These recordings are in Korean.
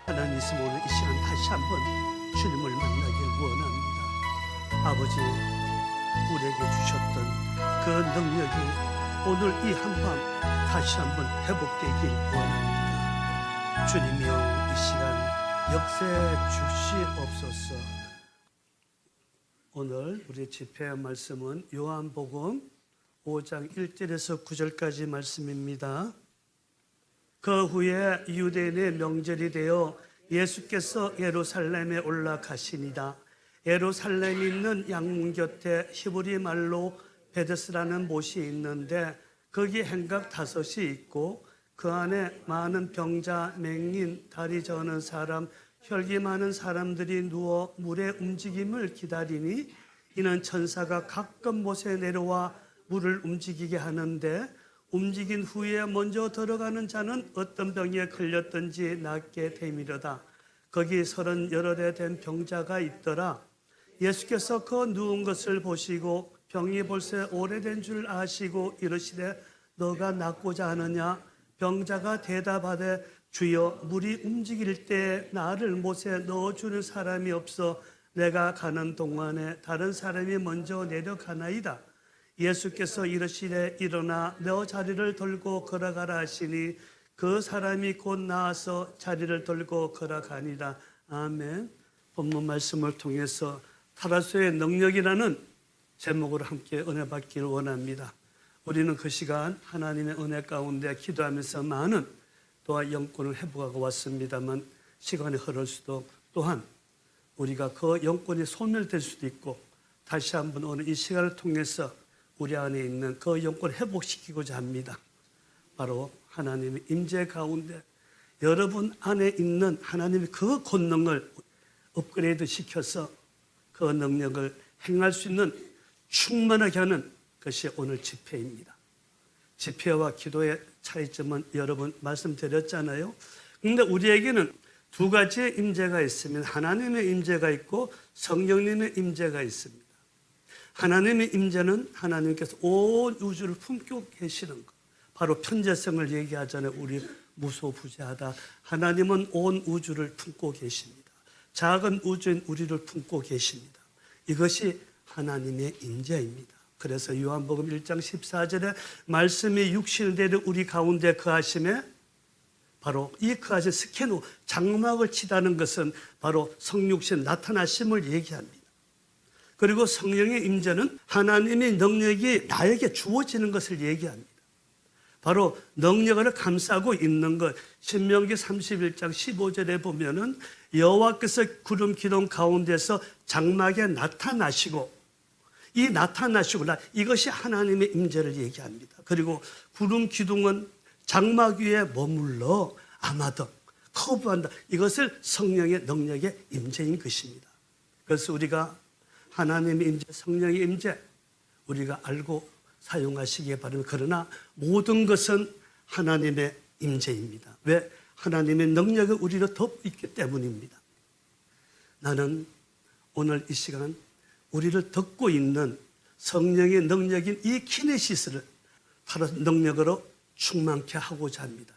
하나님 있으면 오늘 이 시간 다시 한번 주님을 만나길 원합니다. 아버지, 우리에게 주셨던 그 능력이 오늘 이 한밤 다시 한번 회복되길 원합니다. 주님이여, 이 시간 역사해 주시옵소서. 오늘 우리 집회의 말씀은 요한복음 5장 1절에서 9절까지 말씀입니다. 그 후에 유대인의 명절이 되어 예수께서 예루살렘에 올라가시니라. 예루살렘에 있는 양문 곁에 히브리 말로 베데스라는 못이 있는데 거기 행각 5이 있고 그 안에 많은 병자, 맹인, 다리 저는 사람, 혈기 많은 사람들이 누워 물의 움직임을 기다리니 이는 천사가 가끔 못에 내려와 물을 움직이게 하는데 움직인 후에 먼저 들어가는 자는 어떤 병에 걸렸든지 낫게 되미려다. 거기 38에 된 병자가 있더라. 예수께서 그 누운 것을 보시고 병이 벌써 오래된 줄 아시고 이르시되 너가 낫고자 하느냐? 병자가 대답하되 주여, 물이 움직일 때 나를 못에 넣어주는 사람이 없어 내가 가는 동안에 다른 사람이 먼저 내려가나이다. 예수께서 이르시되 일어나 너 자리를 들고 걸어가라 하시니 그 사람이 곧 나와서 자리를 들고 걸어가니라. 아멘. 본문 말씀을 통해서 타라소의 능력이라는 제목으로 함께 은혜 받기를 원합니다. 우리는 그 시간 하나님의 은혜 가운데 기도하면서 많은 또한 영권을 회복하고 왔습니다만 시간이 흐를 수도, 또한 우리가 그 영권이 소멸될 수도 있고 다시 한번 오늘 이 시간을 통해서 우리 안에 있는 그 영권을 회복시키고자 합니다. 바로 하나님의 임재 가운데 여러분 안에 있는 하나님의 그 권능을 업그레이드 시켜서 그 능력을 행할 수 있는 충만하게 하는 것이 오늘 집회입니다. 집회와 기도의 차이점은 여러분 말씀드렸잖아요. 그런데 우리에게는 두 가지의 임재가 있으면 하나님의 임재가 있고 성령님의 임재가 있습니다. 하나님의 임재는 하나님께서 온 우주를 품고 계시는 것. 바로 편재성을 얘기하잖아요. 우리 무소부재하다. 하나님은 온 우주를 품고 계십니다. 작은 우주인 우리를 품고 계십니다. 이것이 하나님의 임재입니다. 그래서 요한복음 1장 14절에 말씀이 육신되는 우리 가운데 거하심에 바로 이 거하신 스케노 장막을 치다는 것은 바로 성육신 나타나심을 얘기합니다. 그리고 성령의 임재는 하나님의 능력이 나에게 주어지는 것을 얘기합니다. 바로 능력을 감싸고 있는 것. 신명기 31장 15절에 보면은 여호와께서 구름 기둥 가운데서 장막에 나타나시고 이 나타나시고 이것이 하나님의 임재를 얘기합니다. 그리고 구름 기둥은 장막 위에 머물러 아마도 커브한다. 이것을 성령의 능력의 임재인 것입니다. 그래서 우리가 하나님의 임재, 성령의 임재 우리가 알고 사용하시기에 바랍니다. 그러나 모든 것은 하나님의 임재입니다. 왜? 하나님의 능력이 우리로 덮고 있기 때문입니다. 나는 오늘 이 시간 우리를 덮고 있는 성령의 능력인 이 키네시스를 다른 능력으로 충만케 하고자 합니다.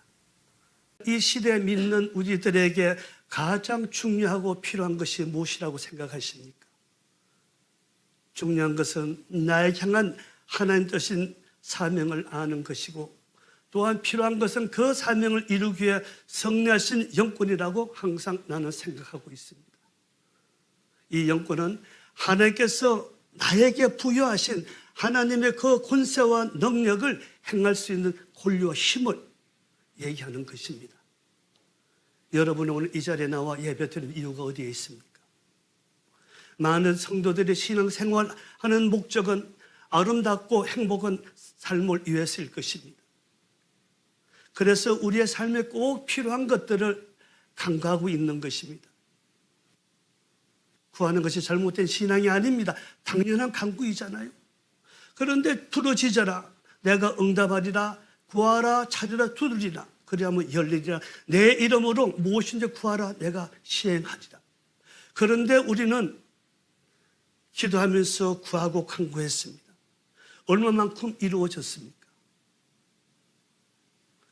이 시대에 믿는 우리들에게 가장 중요하고 필요한 것이 무엇이라고 생각하십니까? 중요한 것은 나에게 향한 하나님 뜻인 사명을 아는 것이고 또한 필요한 것은 그 사명을 이루기 위해 성례하신 영권이라고 항상 나는 생각하고 있습니다. 이 영권은 하나님께서 나에게 부여하신 하나님의 그 권세와 능력을 행할 수 있는 권리와 힘을 얘기하는 것입니다. 여러분은 오늘 이 자리에 나와 예배드리는 이유가 어디에 있습니까? 많은 성도들이 신앙생활하는 목적은 아름답고 행복한 삶을 위해서일 것입니다. 그래서 우리의 삶에 꼭 필요한 것들을 간구하고 있는 것입니다. 구하는 것이 잘못된 신앙이 아닙니다. 당연한 간구이잖아요. 그런데 부르짖어라 내가 응답하리라, 구하라 찾으라 두드리라 그리하면 열리리라. 내 이름으로 무엇인지 구하라 내가 시행하리라. 그런데 우리는 기도하면서 구하고 간구했습니다. 얼마만큼 이루어졌습니까?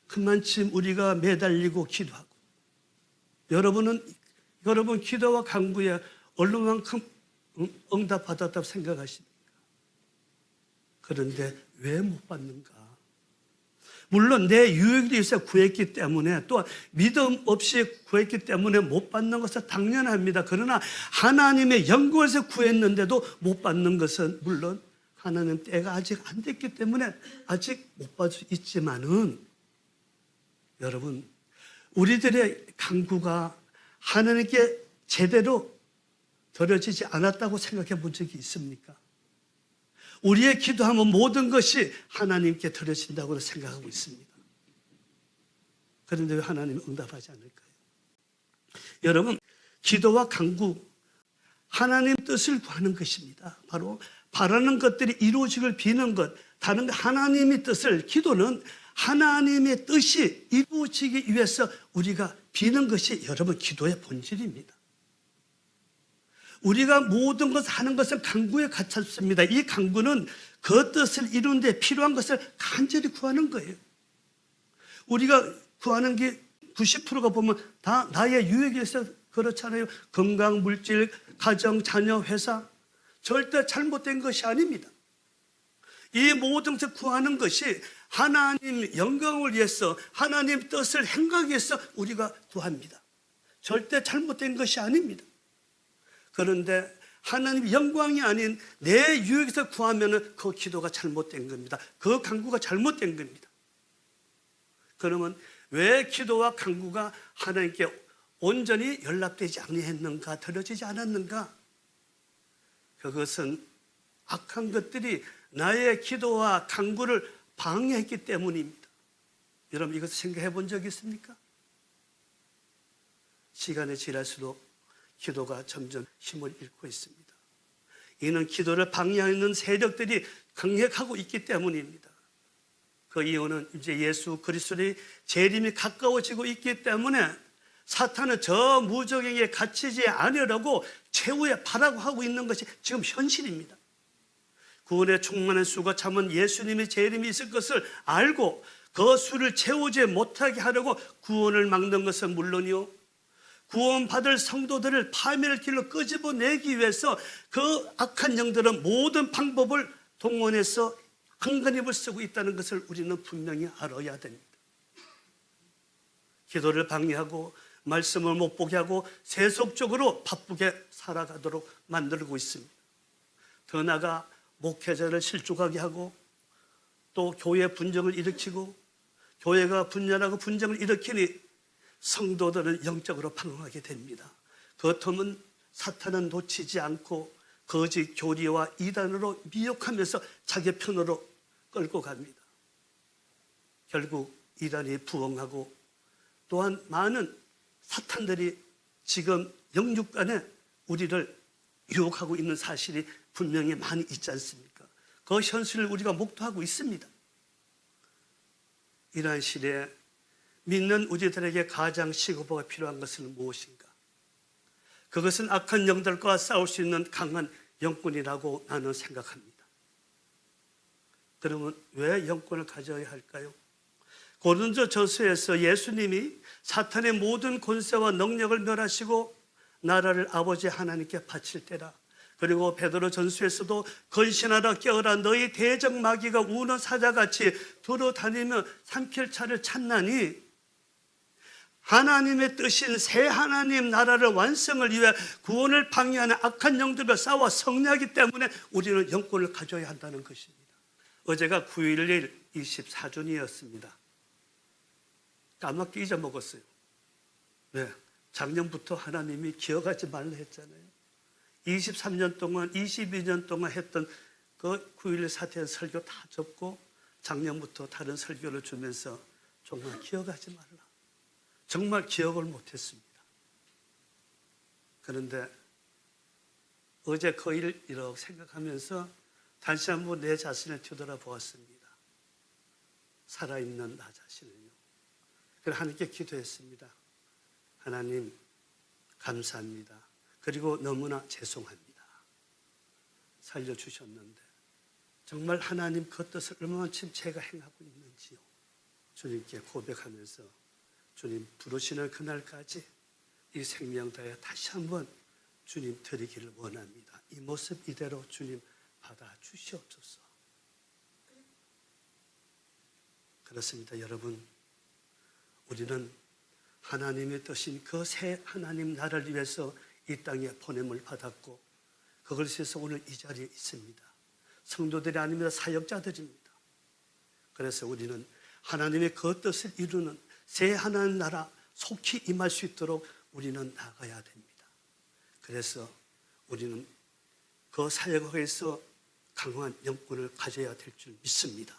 그만큼 우리가 매달리고 기도하고 여러분 기도와 간구에 얼마만큼 응답받았다고 생각하십니까? 그런데 왜 못 받는가? 물론 내 유익을 위해서 구했기 때문에, 또 믿음 없이 구했기 때문에 못 받는 것은 당연합니다. 그러나 하나님의 영광을 위해서 구했는데도 못 받는 것은, 물론 하나님 때가 아직 안 됐기 때문에 아직 못 받을 수 있지만은, 여러분, 우리들의 간구가 하나님께 제대로 드려지지 않았다고 생각해 본 적이 있습니까? 우리의 기도하면 모든 것이 하나님께 드려진다고 생각하고 있습니다. 그런데 왜 하나님이 응답하지 않을까요? 여러분, 기도와 간구, 하나님 뜻을 구하는 것입니다. 바로 바라는 것들이 이루어지길 비는 것, 다른 하나님의 뜻을, 기도는 하나님의 뜻이 이루어지기 위해서 우리가 비는 것이 여러분 기도의 본질입니다. 우리가 모든 것을 하는 것은 간구에 갇혔습니다. 이 간구는 그 뜻을 이루는 데 필요한 것을 간절히 구하는 거예요. 우리가 구하는 게 90%가 보면 다 나의 유익에 위해서 그렇잖아요. 건강, 물질, 가정, 자녀, 회사. 절대 잘못된 것이 아닙니다. 이 모든 것을 구하는 것이 하나님 영광을 위해서, 하나님 뜻을 행하기 위해서 우리가 구합니다. 절대 잘못된 것이 아닙니다. 그런데 하나님 영광이 아닌 내 유익에서 구하면 그 기도가 잘못된 겁니다. 그 간구가 잘못된 겁니다. 그러면 왜 기도와 간구가 하나님께 온전히 연락되지 아니했는가, 드려지지 않았는가? 그것은 악한 것들이 나의 기도와 간구를 방해했기 때문입니다. 여러분, 이것을 생각해 본 적 있습니까? 시간이 지날수록 기도가 점점 힘을 잃고 있습니다. 이는 기도를 방해하는 세력들이 강력하고 있기 때문입니다. 그 이유는 이제 예수 그리스도의 재림이 가까워지고 있기 때문에 사탄은 저 무적에게 갇히지 않으려고 최후의 바라고 하고 있는 것이 지금 현실입니다. 구원의 충만한 수가 참은 예수님의 재림이 있을 것을 알고 그 수를 채우지 못하게 하려고 구원을 막는 것은 물론이요, 구원받을 성도들을 파멸의 길로 끄집어내기 위해서 그 악한 영들은 모든 방법을 동원해서 한간힘을 쓰고 있다는 것을 우리는 분명히 알아야 됩니다. 기도를 방해하고 말씀을 못 보게 하고 세속적으로 바쁘게 살아가도록 만들고 있습니다. 더 나아가 목회자를 실족하게 하고 또 교회 분쟁을 일으키고, 교회가 분열하고 분쟁을 일으키니 성도들은 영적으로 방황하게 됩니다. 그렇다면 사탄은 놓치지 않고 거짓 교리와 이단으로 미혹하면서 자기 편으로 끌고 갑니다. 결국 이단이 부흥하고, 또한 많은 사탄들이 지금 영육간에 우리를 유혹하고 있는 사실이 분명히 많이 있지 않습니까? 그 현실을 우리가 목도하고 있습니다. 이러한 시대에 믿는 우리들에게 가장 시급하고 필요한 것은 무엇인가? 그것은 악한 영들과 싸울 수 있는 강한 영권이라고 나는 생각합니다. 그러면 왜 영권을 가져야 할까요? 고린도전서에서 예수님이 사탄의 모든 권세와 능력을 멸하시고 나라를 아버지 하나님께 바칠 때라. 그리고 베드로전서에서도 건신하라 깨어라 너희 대적 마귀가 우는 사자같이 돌아다니며 삼킬 차를 찾나니, 하나님의 뜻인 새 하나님 나라를 완성을 위해 구원을 방해하는 악한 영들과 싸워 승리하기 때문에 우리는 영권을 가져야 한다는 것입니다. 어제가 9.11 24주년이었습니다. 까맣게 잊어먹었어요. 네, 작년부터 하나님이 기억하지 말라 했잖아요. 23년 동안, 22년 동안 했던 그 9.11 사태의 설교 다 접고 작년부터 다른 설교를 주면서 정말 기억하지 말라. 정말 기억을 못했습니다. 그런데 어제 그 일 이렇게 생각하면서 다시 한번 내 자신을 뒤돌아보았습니다. 살아있는 나 자신을요. 그래서 하나님께 기도했습니다. 하나님 감사합니다. 그리고 너무나 죄송합니다. 살려주셨는데 정말 하나님 그 뜻을 얼마만큼 제가 행하고 있는지요. 주님께 고백하면서 주님 부르시는 그날까지 이 생명 다해 다시 한번 주님 드리기를 원합니다. 이 모습 이대로 주님 받아 주시옵소서. 그렇습니다. 여러분, 우리는 하나님의 뜻인 그 새 하나님 나라를 위해서 이 땅에 보냄을 받았고 그걸 위해서 오늘 이 자리에 있습니다. 성도들이 아닙니다. 사역자들입니다. 그래서 우리는 하나님의 그 뜻을 이루는 새 하나님 나라 속히 임할 수 있도록 우리는 나가야 됩니다. 그래서 우리는 그 사역에서 강한 영권을 가져야 될 줄 믿습니다.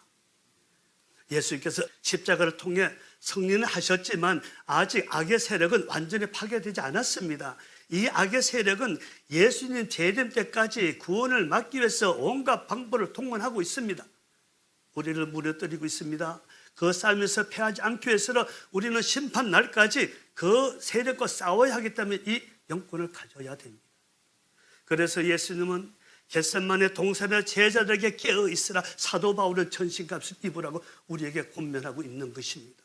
예수님께서 십자가를 통해 승리는 하셨지만 아직 악의 세력은 완전히 파괴되지 않았습니다. 이 악의 세력은 예수님 재림 때까지 구원을 막기 위해서 온갖 방법을 동원하고 있습니다. 우리를 무너뜨리고 있습니다. 그 싸움에서 패하지 않기 위해서는 우리는 심판 날까지 그 세력과 싸워야 하기 때문에 이 영권을 가져야 됩니다. 그래서 예수님은 겟세마네 동산의 제자들에게 깨어 있으라 사도 바울은 전신갑을 입으라고 우리에게 권면하고 있는 것입니다.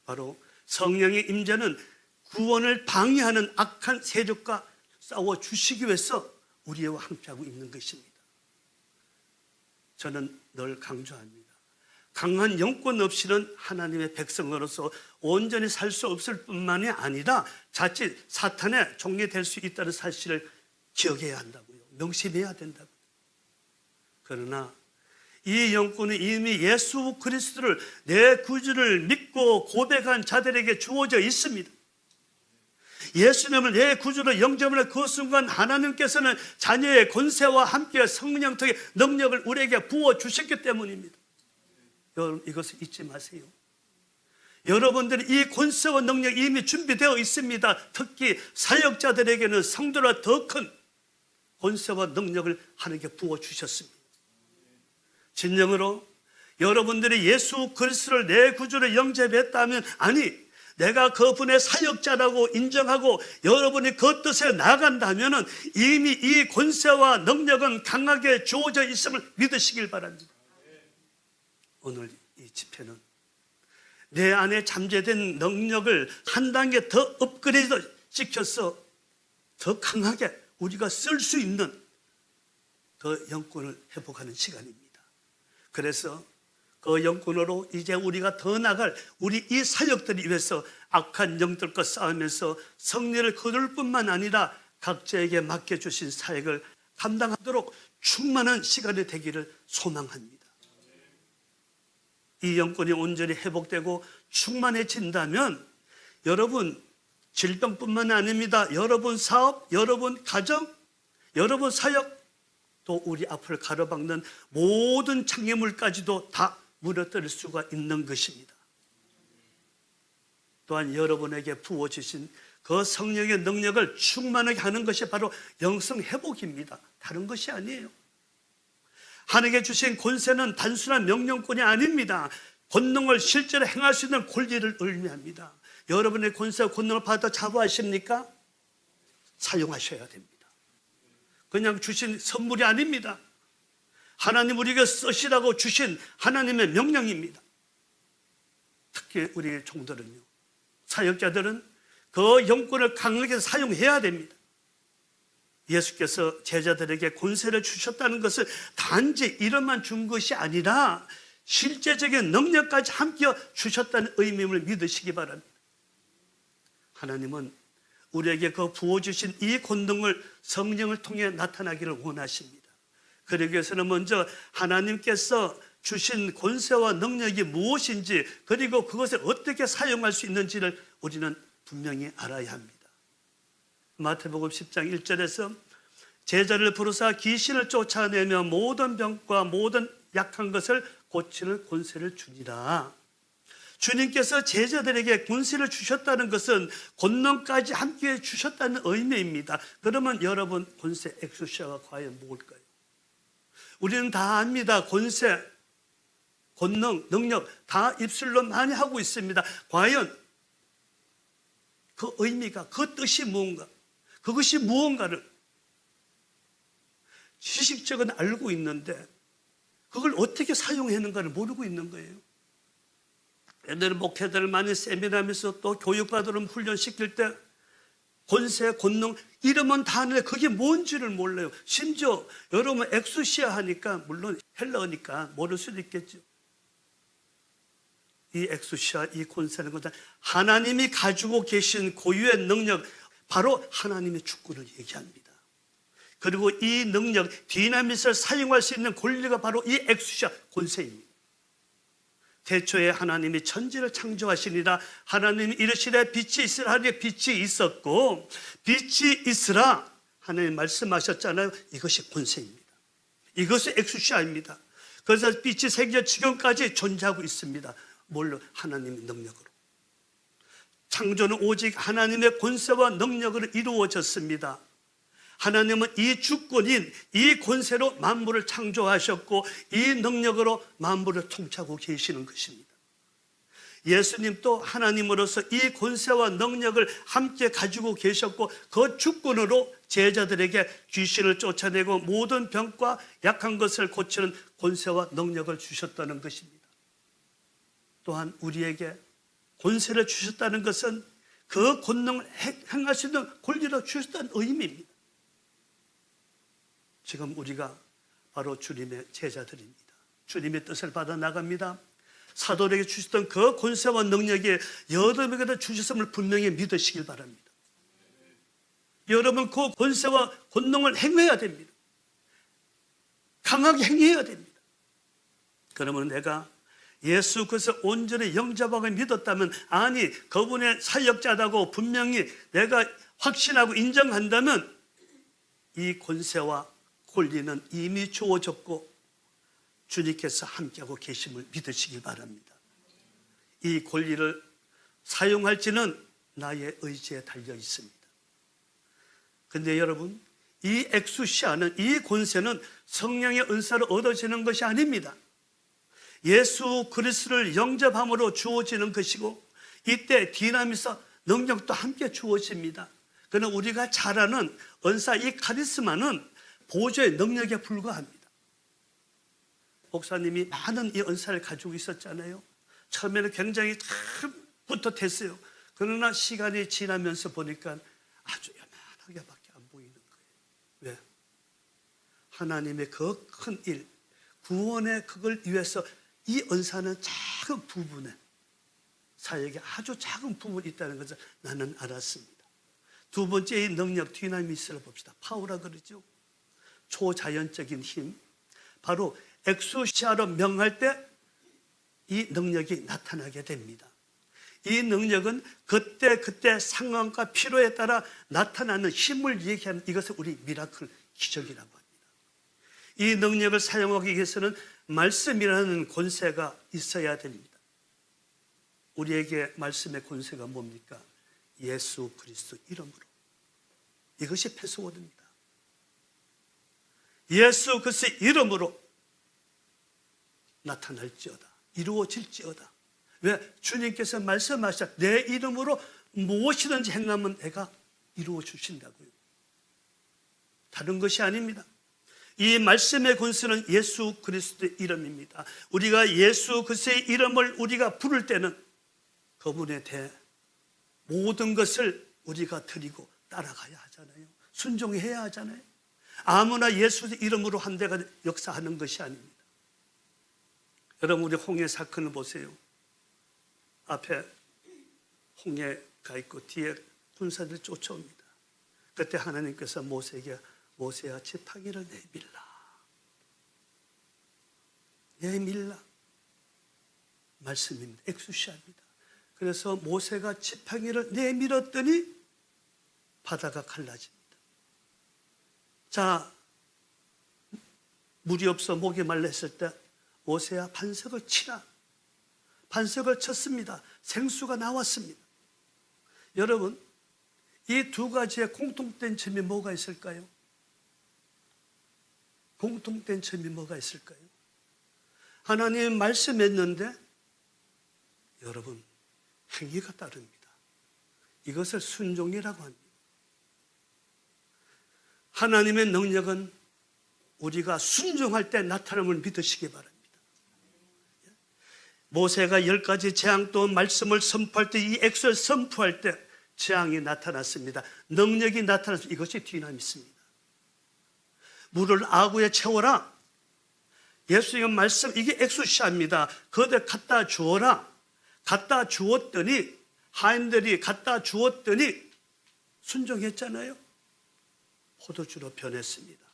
바로 성령의 임재는 구원을 방해하는 악한 세력과 싸워 주시기 위해서 우리와 함께하고 있는 것입니다. 저는 늘 강조합니다. 강한 영권 없이는 하나님의 백성으로서 온전히 살 수 없을 뿐만이 아니라 자칫 사탄의 종이 될 수 있다는 사실을 기억해야 한다고요. 명심해야 된다고요. 그러나 이 영권은 이미 예수 그리스도를 내 구주를 믿고 고백한 자들에게 주어져 있습니다. 예수님을 내 구주로 영접하는 그 순간 하나님께서는 자녀의 권세와 함께 성령 통해 능력을 우리에게 부어주셨기 때문입니다. 여러분, 이것을 잊지 마세요. 여러분들이 이 권세와 능력이 이미 준비되어 있습니다. 특히 사역자들에게는 성도라 더 큰 권세와 능력을 하나님께 부어주셨습니다. 진정으로 여러분들이 예수 그리스도를 내 구주로 영접했다면, 아니 내가 그분의 사역자라고 인정하고 여러분이 그 뜻에 나간다면 이미 이 권세와 능력은 강하게 주어져 있음을 믿으시길 바랍니다. 오늘 이 집회는 내 안에 잠재된 능력을 한 단계 더 업그레이드 시켜서 더 강하게 우리가 쓸 수 있는 그 영권을 회복하는 시간입니다. 그래서 그 영권으로 이제 우리가 더 나갈 우리 이 사역들을 위해서 악한 영들과 싸우면서 승리를 거둘 뿐만 아니라 각자에게 맡겨주신 사역을 감당하도록 충만한 시간이 되기를 소망합니다. 이 영권이 온전히 회복되고 충만해진다면 여러분 질병뿐만 아닙니다. 여러분 사업, 여러분 가정, 여러분 사역, 또 우리 앞을 가로막는 모든 장애물까지도 다 무너뜨릴 수가 있는 것입니다. 또한 여러분에게 부어주신 그 성령의 능력을 충만하게 하는 것이 바로 영성 회복입니다. 다른 것이 아니에요. 하나님께 주신 권세는 단순한 명령권이 아닙니다. 권능을 실제로 행할 수 있는 권리를 의미합니다. 여러분의 권세와 권능을 받아 자부하십니까? 사용하셔야 됩니다. 그냥 주신 선물이 아닙니다. 하나님 우리에게 쓰시라고 주신 하나님의 명령입니다. 특히 우리 종들은요, 사역자들은 그 영권을 강하게 사용해야 됩니다. 예수께서 제자들에게 권세를 주셨다는 것은 단지 이름만 준 것이 아니라 실제적인 능력까지 함께 주셨다는 의미를 믿으시기 바랍니다. 하나님은 우리에게 그 부어주신 이 권능을 성령을 통해 나타나기를 원하십니다. 그러기 위해서는 먼저 하나님께서 주신 권세와 능력이 무엇인지, 그리고 그것을 어떻게 사용할 수 있는지를 우리는 분명히 알아야 합니다. 마태복음 10장 1절에서 제자를 부르사 귀신을 쫓아내며 모든 병과 모든 약한 것을 고치는 권세를 주니라. 주님께서 제자들에게 권세를 주셨다는 것은 권능까지 함께 주셨다는 의미입니다. 그러면 여러분, 권세 엑소시아가 과연 뭘까요? 우리는 다 압니다. 권세, 권능, 능력 다 입술로 많이 하고 있습니다. 과연 그 의미가, 그 뜻이 무언가, 그것이 무언가를 지식적은 알고 있는데 그걸 어떻게 사용하는가를 모르고 있는 거예요. 애들 목회자들 많이 세미나하면서 또 교육받으러 훈련시킬 때 권세, 권능 이름은 다 아는데 그게 뭔지를 몰라요. 심지어 여러분 엑수시아 하니까 물론 헬라어니까 모를 수도 있겠죠. 이 엑수시아, 이 권세는 것은 하나님이 가지고 계신 고유의 능력, 바로 하나님의 주권을 얘기합니다. 그리고 이 능력, 디나밋을 사용할 수 있는 권리가 바로 이 엑수시아 권세입니다. 태초에 하나님이 천지를 창조하시니라. 하나님이 이르시되 빛이 있으라 하니 빛이 있었고, 빛이 있으라 하나님 말씀하셨잖아요. 이것이 권세입니다. 이것이 엑수시아입니다. 그래서 빛이 생겨 지금까지 존재하고 있습니다. 뭘로? 하나님의 능력으로. 창조는 오직 하나님의 권세와 능력으로 이루어졌습니다. 하나님은 이 주권인 이 권세로 만물을 창조하셨고 이 능력으로 만물을 통치하고 계시는 것입니다. 예수님도 하나님으로서 이 권세와 능력을 함께 가지고 계셨고 그 주권으로 제자들에게 귀신을 쫓아내고 모든 병과 약한 것을 고치는 권세와 능력을 주셨다는 것입니다. 또한 우리에게 권세를 주셨다는 것은 그 권능을 행할 수 있는 권리를 주셨다는 의미입니다. 지금 우리가 바로 주님의 제자들입니다. 주님의 뜻을 받아 나갑니다. 사도에게 주셨던 그 권세와 능력이 여러분에게도 주셨음을 분명히 믿으시길 바랍니다. 여러분 그 권세와 권능을 행해야 됩니다. 강하게 행해야 됩니다. 그러면 내가 예수 그리스도를 온전히 영접하고 믿었다면, 아니 그분의 사역자다고 분명히 내가 확신하고 인정한다면 이 권세와 권리는 이미 주어졌고 주님께서 함께하고 계심을 믿으시길 바랍니다. 이 권리를 사용할지는 나의 의지에 달려 있습니다. 그런데 여러분, 이 엑수시아는, 이 권세는 성령의 은사로 얻어지는 것이 아닙니다. 예수 그리스도를 영접함으로 주어지는 것이고 이때 디나미스 능력도 함께 주어집니다. 그러나 우리가 잘 아는 은사, 이 카리스마는 보조의 능력에 불과합니다. 목사님이 많은 이 은사를 가지고 있었잖아요. 처음에는 굉장히 참 뿌듯했어요. 그러나 시간이 지나면서 보니까 아주 요만하게밖에 안 보이는 거예요. 왜? 하나님의 그 큰 일, 구원의 그걸 위해서 이 은사는 작은 부분에, 사역에 아주 작은 부분이 있다는 것을 나는 알았습니다. 두 번째 이 능력, 디나미스를 봅시다. 파워라 그러죠. 초자연적인 힘, 바로 엑수시아로 명할 때 이 능력이 나타나게 됩니다. 이 능력은 그때 상황과 필요에 따라 나타나는 힘을 얘기하는, 이것을 우리 미라클, 기적이라고 합니다. 이 능력을 사용하기 위해서는 말씀이라는 권세가 있어야 됩니다. 우리에게 말씀의 권세가 뭡니까? 예수 그리스도 이름으로. 이것이 패스워드입니다. 예수 그리스도 이름으로 나타날지어다, 이루어질지어다. 왜? 주님께서 말씀하셨다. 내 이름으로 무엇이든지 행하면 내가 이루어 주신다고요. 다른 것이 아닙니다. 이 말씀의 권세는 예수 그리스도의 이름입니다. 우리가 예수 그리스도의 이름을 우리가 부를 때는 그분에 대해 모든 것을 우리가 드리고 따라가야 하잖아요. 순종해야 하잖아요. 아무나 예수 이름으로 한 대가 역사하는 것이 아닙니다. 여러분, 우리 홍해 사건을 보세요. 앞에 홍해가 있고 뒤에 군사들이 쫓아옵니다. 그때 하나님께서 모세에게, 모세야 지팡이를 내밀라 말씀입니다. 엑수시아입니다. 그래서 모세가 지팡이를 내밀었더니 바다가 갈라집니다. 자, 물이 없어 목이 말랐을 때 모세야 반석을 치라. 반석을 쳤습니다. 생수가 나왔습니다. 여러분, 이 두 가지의 공통된 점이 뭐가 있을까요? 공통된 점이 뭐가 있을까요? 하나님 말씀했는데 여러분 행위가 따릅니다. 이것을 순종이라고 합니다. 하나님의 능력은 우리가 순종할 때 나타남을 믿으시기 바랍니다. 모세가 10가지 재앙 또 말씀을 선포할 때, 이 엑소를 선포할 때 재앙이 나타났습니다. 능력이 나타났습니다. 이것이 디나미스입니다. 물을 아구에 채워라. 예수님의 말씀, 이게 엑소시아입니다. 그들 갖다 주어라. 갖다 주었더니, 하인들이 갖다 주었더니 순종했잖아요. 포도주로 변했습니다.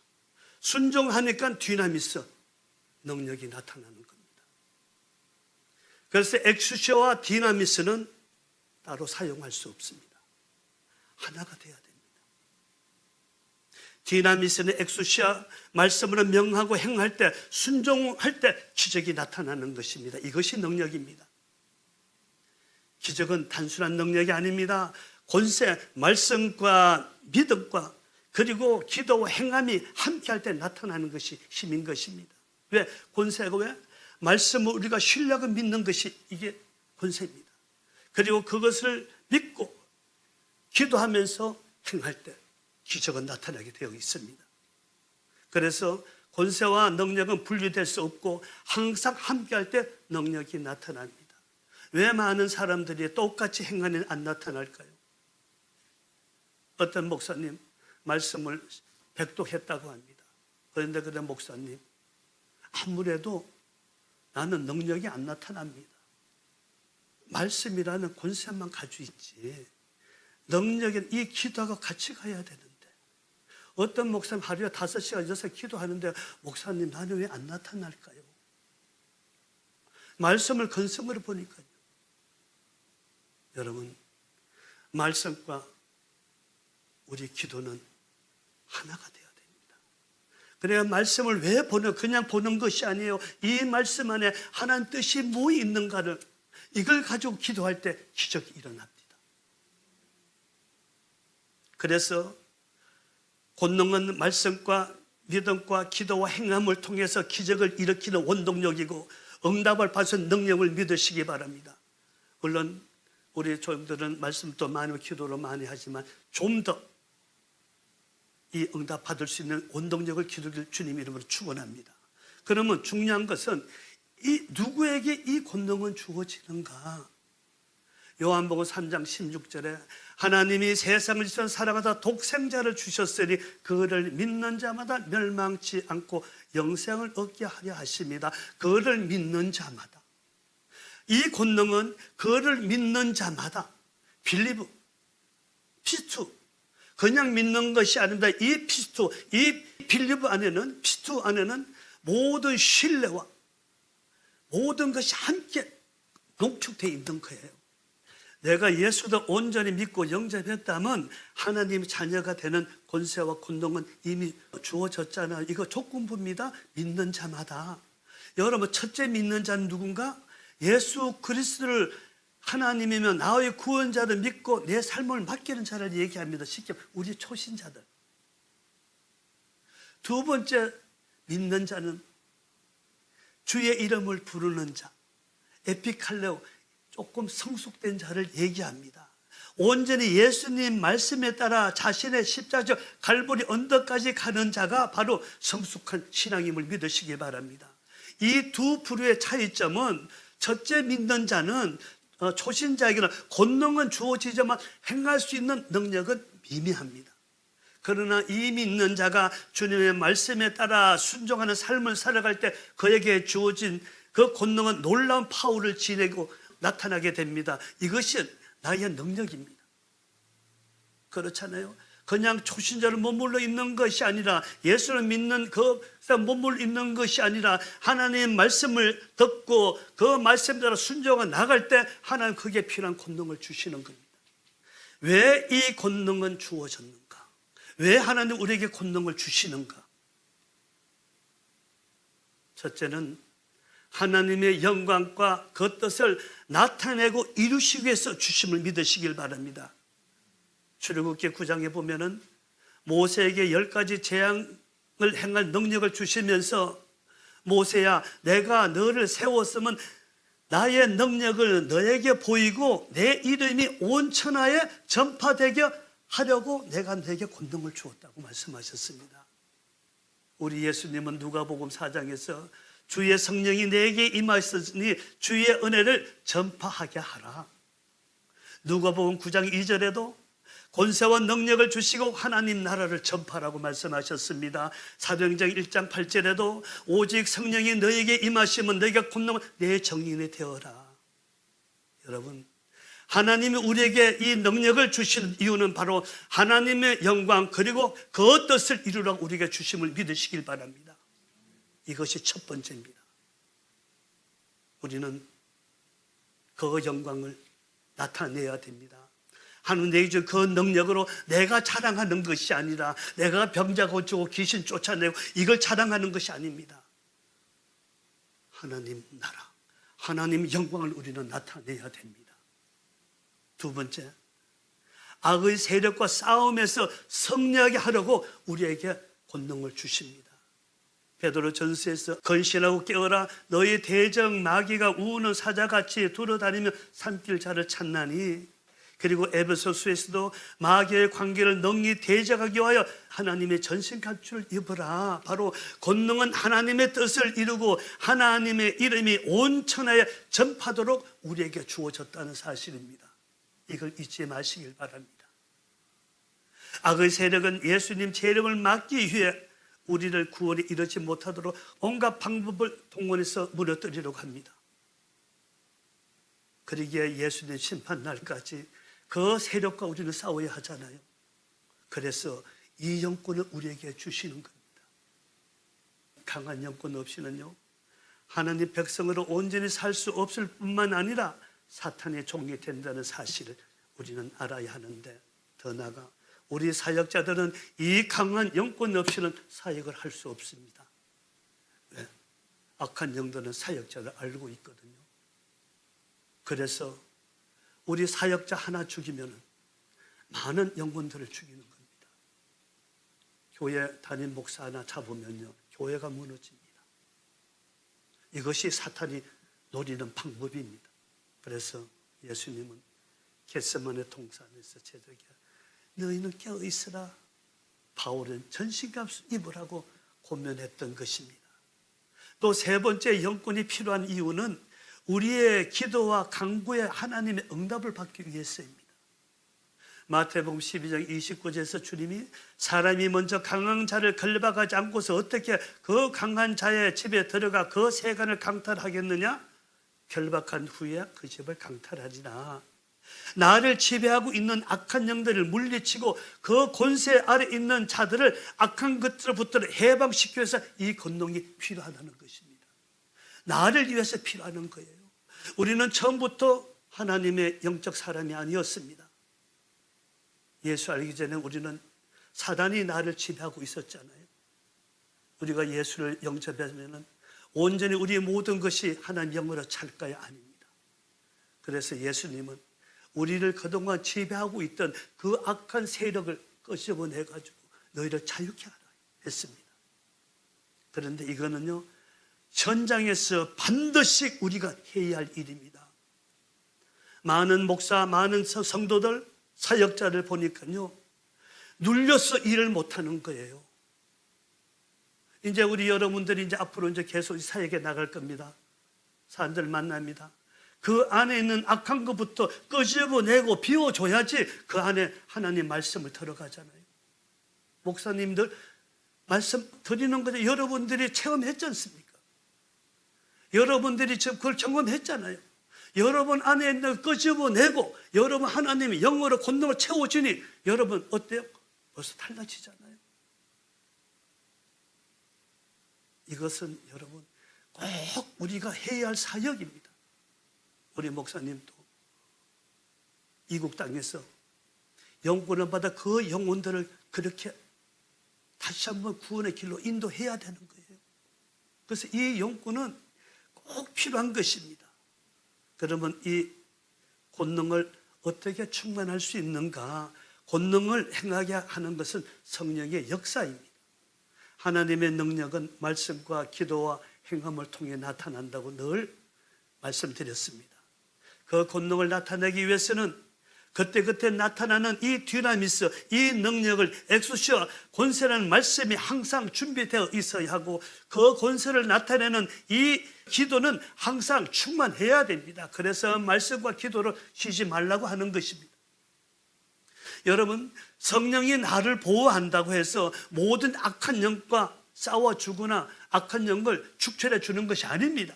순종하니까 디나미스, 능력이 나타나는 겁니다. 그래서 엑소시아와 디나미스는 따로 사용할 수 없습니다. 하나가 돼야 됩니다. 디나미스는 엑소시아 말씀으로 명하고 행할 때, 순종할 때 기적이 나타나는 것입니다. 이것이 능력입니다. 기적은 단순한 능력이 아닙니다. 권세, 말씀과 믿음과 그리고 기도와 행함이 함께할 때 나타나는 것이 힘인 것입니다. 왜? 권세가 왜? 말씀을 우리가 신뢰하고 믿는 것이 이게 권세입니다. 그리고 그것을 믿고 기도하면서 행할 때 기적은 나타나게 되어 있습니다. 그래서 권세와 능력은 분리될 수 없고 항상 함께할 때 능력이 나타납니다. 왜 많은 사람들이 똑같이 행하는 안 나타날까요? 어떤 목사님 말씀을 백독했다고 합니다. 그런데 그 목사님, 아무래도 나는 능력이 안 나타납니다. 말씀이라는 권세만 가지고 있지 능력은 이 기도하고 같이 가야 되는데, 어떤 목사님 하루에 5시간, 6시간 기도하는데 목사님 나는 왜 안 나타날까요? 말씀을 근성으로 보니까요. 여러분, 말씀과 우리 기도는 하나가 되어야 됩니다. 그래야 말씀을 왜 그냥 보는 것이 아니에요. 이 말씀 안에 하나님 뜻이 뭐 있는가를, 이걸 가지고 기도할 때 기적이 일어납니다. 그래서 권능은 말씀과 믿음과 기도와 행함을 통해서 기적을 일으키는 원동력이고 응답을 받은 능력을 믿으시기 바랍니다. 물론 우리 조용들은 말씀도 많이 기도로 많이 하지만 좀 더 이 응답 받을 수 있는 원동력을 기도를 주님 이름으로 축원합니다. 그러면 중요한 것은 이 누구에게 이 권능은 주어지는가? 요한복음 3장 16절에 하나님이 세상을 지선 사랑하다 독생자를 주셨으니 그를 믿는 자마다 멸망치 않고 영생을 얻게 하려 하십니다. 그를 믿는 자마다. 이 권능은 그를 믿는 자마다, 빌리브, 피스투, 그냥 믿는 것이 아닙니다. 이 피스투, 이 빌리브 안에는, 피스투 안에는 모든 신뢰와 모든 것이 함께 농축되어 있는 거예요. 내가 예수도 온전히 믿고 영접했다면 하나님의 자녀가 되는 권세와 권능은 이미 주어졌잖아요. 이거 조건부입니다. 믿는 자마다. 여러분, 첫째 믿는 자는 누군가? 예수 그리스도를 하나님이면 나의 구원자를 믿고 내 삶을 맡기는 자를 얘기합니다. 쉽게 우리 초신자들. 두 번째 믿는 자는 주의 이름을 부르는 자, 에피칼레오, 조금 성숙된 자를 얘기합니다. 온전히 예수님 말씀에 따라 자신의 십자가 갈보리 언덕까지 가는 자가 바로 성숙한 신앙임을 믿으시기 바랍니다. 이 두 부류의 차이점은, 첫째 믿는 자는 초신자에게는 권능은 주어지지만 행할 수 있는 능력은 미미합니다. 그러나 이 믿는 자가 주님의 말씀에 따라 순종하는 삶을 살아갈 때 그에게 주어진 그 권능은 놀라운 파워를 지니고 나타나게 됩니다. 이것이 나의 능력입니다. 그렇잖아요. 그냥 초신자를 머물러 있는 것이 아니라, 예수를 믿는 그 머물러 있는 것이 아니라 하나님의 말씀을 듣고 그 말씀에 따라 순종해 나갈 때 하나님 그게 필요한 권능을 주시는 겁니다. 왜 이 권능은 주어졌는가? 왜 하나님 우리에게 권능을 주시는가? 첫째는 하나님의 영광과 그 뜻을 나타내고 이루시기 위해서 주심을 믿으시길 바랍니다. 출애굽기 9장에 보면은 모세에게 10가지 재앙을 행할 능력을 주시면서, 모세야, 내가 너를 세웠으면 나의 능력을 너에게 보이고 내 이름이 온 천하에 전파되게 하려고 내가 너에게 권능을 주었다고 말씀하셨습니다. 우리 예수님은 누가복음 4장에서 주의 성령이 내게 임하셨으니 주의 은혜를 전파하게 하라. 누가복음 9장 2절에도 권세와 능력을 주시고 하나님 나라를 전파라고 말씀하셨습니다. 사도행전 1장 8절에도 오직 성령이 너에게 임하시면 너희가 권능을 내 정인이 되어라. 여러분, 하나님이 우리에게 이 능력을 주시는 이유는 바로 하나님의 영광 그리고 그 뜻을 이루라고 우리에게 주심을 믿으시길 바랍니다. 이것이 첫 번째입니다. 우리는 그 영광을 나타내야 됩니다. 하나님 내게 준 그 능력으로 내가 자랑하는 것이 아니라 내가 병자 고치고 귀신 쫓아내고 이걸 자랑하는 것이 아닙니다. 하나님 나라, 하나님 영광을 우리는 나타내야 됩니다. 두 번째, 악의 세력과 싸움에서 승리하게 하려고 우리에게 권능을 주십니다. 베드로 전서에서 건신하고 깨어라 너희 대적 마귀가 우는 사자같이 돌아다니며 산길 자를 찾나니, 그리고 에베소서에서도 마귀의 관계를 능히 대적하기 위하여 하나님의 전신갑주를 입으라. 바로 권능은 하나님의 뜻을 이루고 하나님의 이름이 온 천하에 전파도록 우리에게 주어졌다는 사실입니다. 이걸 잊지 마시길 바랍니다. 악의 세력은 예수님 제 이름을 막기 위해 우리를 구원에 이르지 못하도록 온갖 방법을 동원해서 무너뜨리려고 합니다. 그러기에 예수님 심판날까지 그 세력과 우리는 싸워야 하잖아요. 그래서 이 영권을 우리에게 주시는 겁니다. 강한 영권 없이는요, 하나님 백성으로 온전히 살 수 없을 뿐만 아니라 사탄의 종이 된다는 사실을 우리는 알아야 하는데, 더 나아가 우리 사역자들은 이 강한 영권 없이는 사역을 할 수 없습니다. 왜? 악한 영들은 사역자를 알고 있거든요. 그래서 우리 사역자 하나 죽이면 많은 영혼들을 죽이는 겁니다. 교회 담임 목사 하나 잡으면요, 교회가 무너집니다. 이것이 사탄이 노리는 방법입니다. 그래서 예수님은 겟세마네 동산에서 제자에게 너희는 깨어있으라, 바울은 전신갑주 입으라고 권면했던 것입니다. 또 세 번째 영권이 필요한 이유는 우리의 기도와 간구에 하나님의 응답을 받기 위해서입니다. 마태복음 12장 29절에서 주님이 사람이 먼저 강한 자를 걸박하지 않고서 어떻게 그 강한 자의 집에 들어가 그 세간을 강탈하겠느냐? 결박한 후에 그 집을 강탈하리라. 나를 지배하고 있는 악한 영들을 물리치고 그 권세 아래 있는 자들을 악한 것들로부터 해방시키기 위해서 이 권능이 필요하다는 것입니다. 나를 위해서 필요한 거예요. 우리는 처음부터 하나님의 영적 사람이 아니었습니다. 예수 알기 전에 우리는 사단이 나를 지배하고 있었잖아요. 우리가 예수를 영접하면 온전히 우리의 모든 것이 하나님 영으로 찰까요? 아닙니다. 그래서 예수님은 우리를 그동안 지배하고 있던 그 악한 세력을 끄집어내가지고 너희를 자유케 하라 했습니다. 그런데 이거는요, 현장에서 반드시 우리가 해야 할 일입니다. 많은 목사, 많은 성도들, 사역자를 보니까요, 눌려서 일을 못하는 거예요. 이제 우리 여러분들이 이제 앞으로 이제 계속 사역에 나갈 겁니다. 사람들 만납니다. 그 안에 있는 악한 것부터 끄집어내고 비워줘야지 그 안에 하나님 말씀을 들어가잖아요. 목사님들 말씀 드리는 거죠. 여러분들이 체험했지 않습니까? 여러분들이 지금 그걸 경험했잖아요. 여러분 안에 있는 걸 끄집어내고 여러분 하나님이 영으로 권능을 채워주니 여러분 어때요? 벌써 달라지잖아요. 이것은 여러분 꼭 우리가 해야 할 사역입니다. 우리 목사님도 이국 땅에서 영권을 받아 그 영혼들을 그렇게 다시 한번 구원의 길로 인도해야 되는 거예요. 그래서 이 영권은 꼭 필요한 것입니다. 그러면 이 권능을 어떻게 충만할 수 있는가? 권능을 행하게 하는 것은 성령의 역사입니다. 하나님의 능력은 말씀과 기도와 행함을 통해 나타난다고 늘 말씀드렸습니다. 그 권능을 나타내기 위해서는 그때그때 나타나는 이 디나미스, 이 능력을 엑소시아 권세라는 말씀이 항상 준비되어 있어야 하고, 그 권세를 나타내는 이 기도는 항상 충만해야 됩니다. 그래서 말씀과 기도를 쉬지 말라고 하는 것입니다. 여러분, 성령이 나를 보호한다고 해서 모든 악한 영과 싸워 주거나 악한 영을 축출해 주는 것이 아닙니다.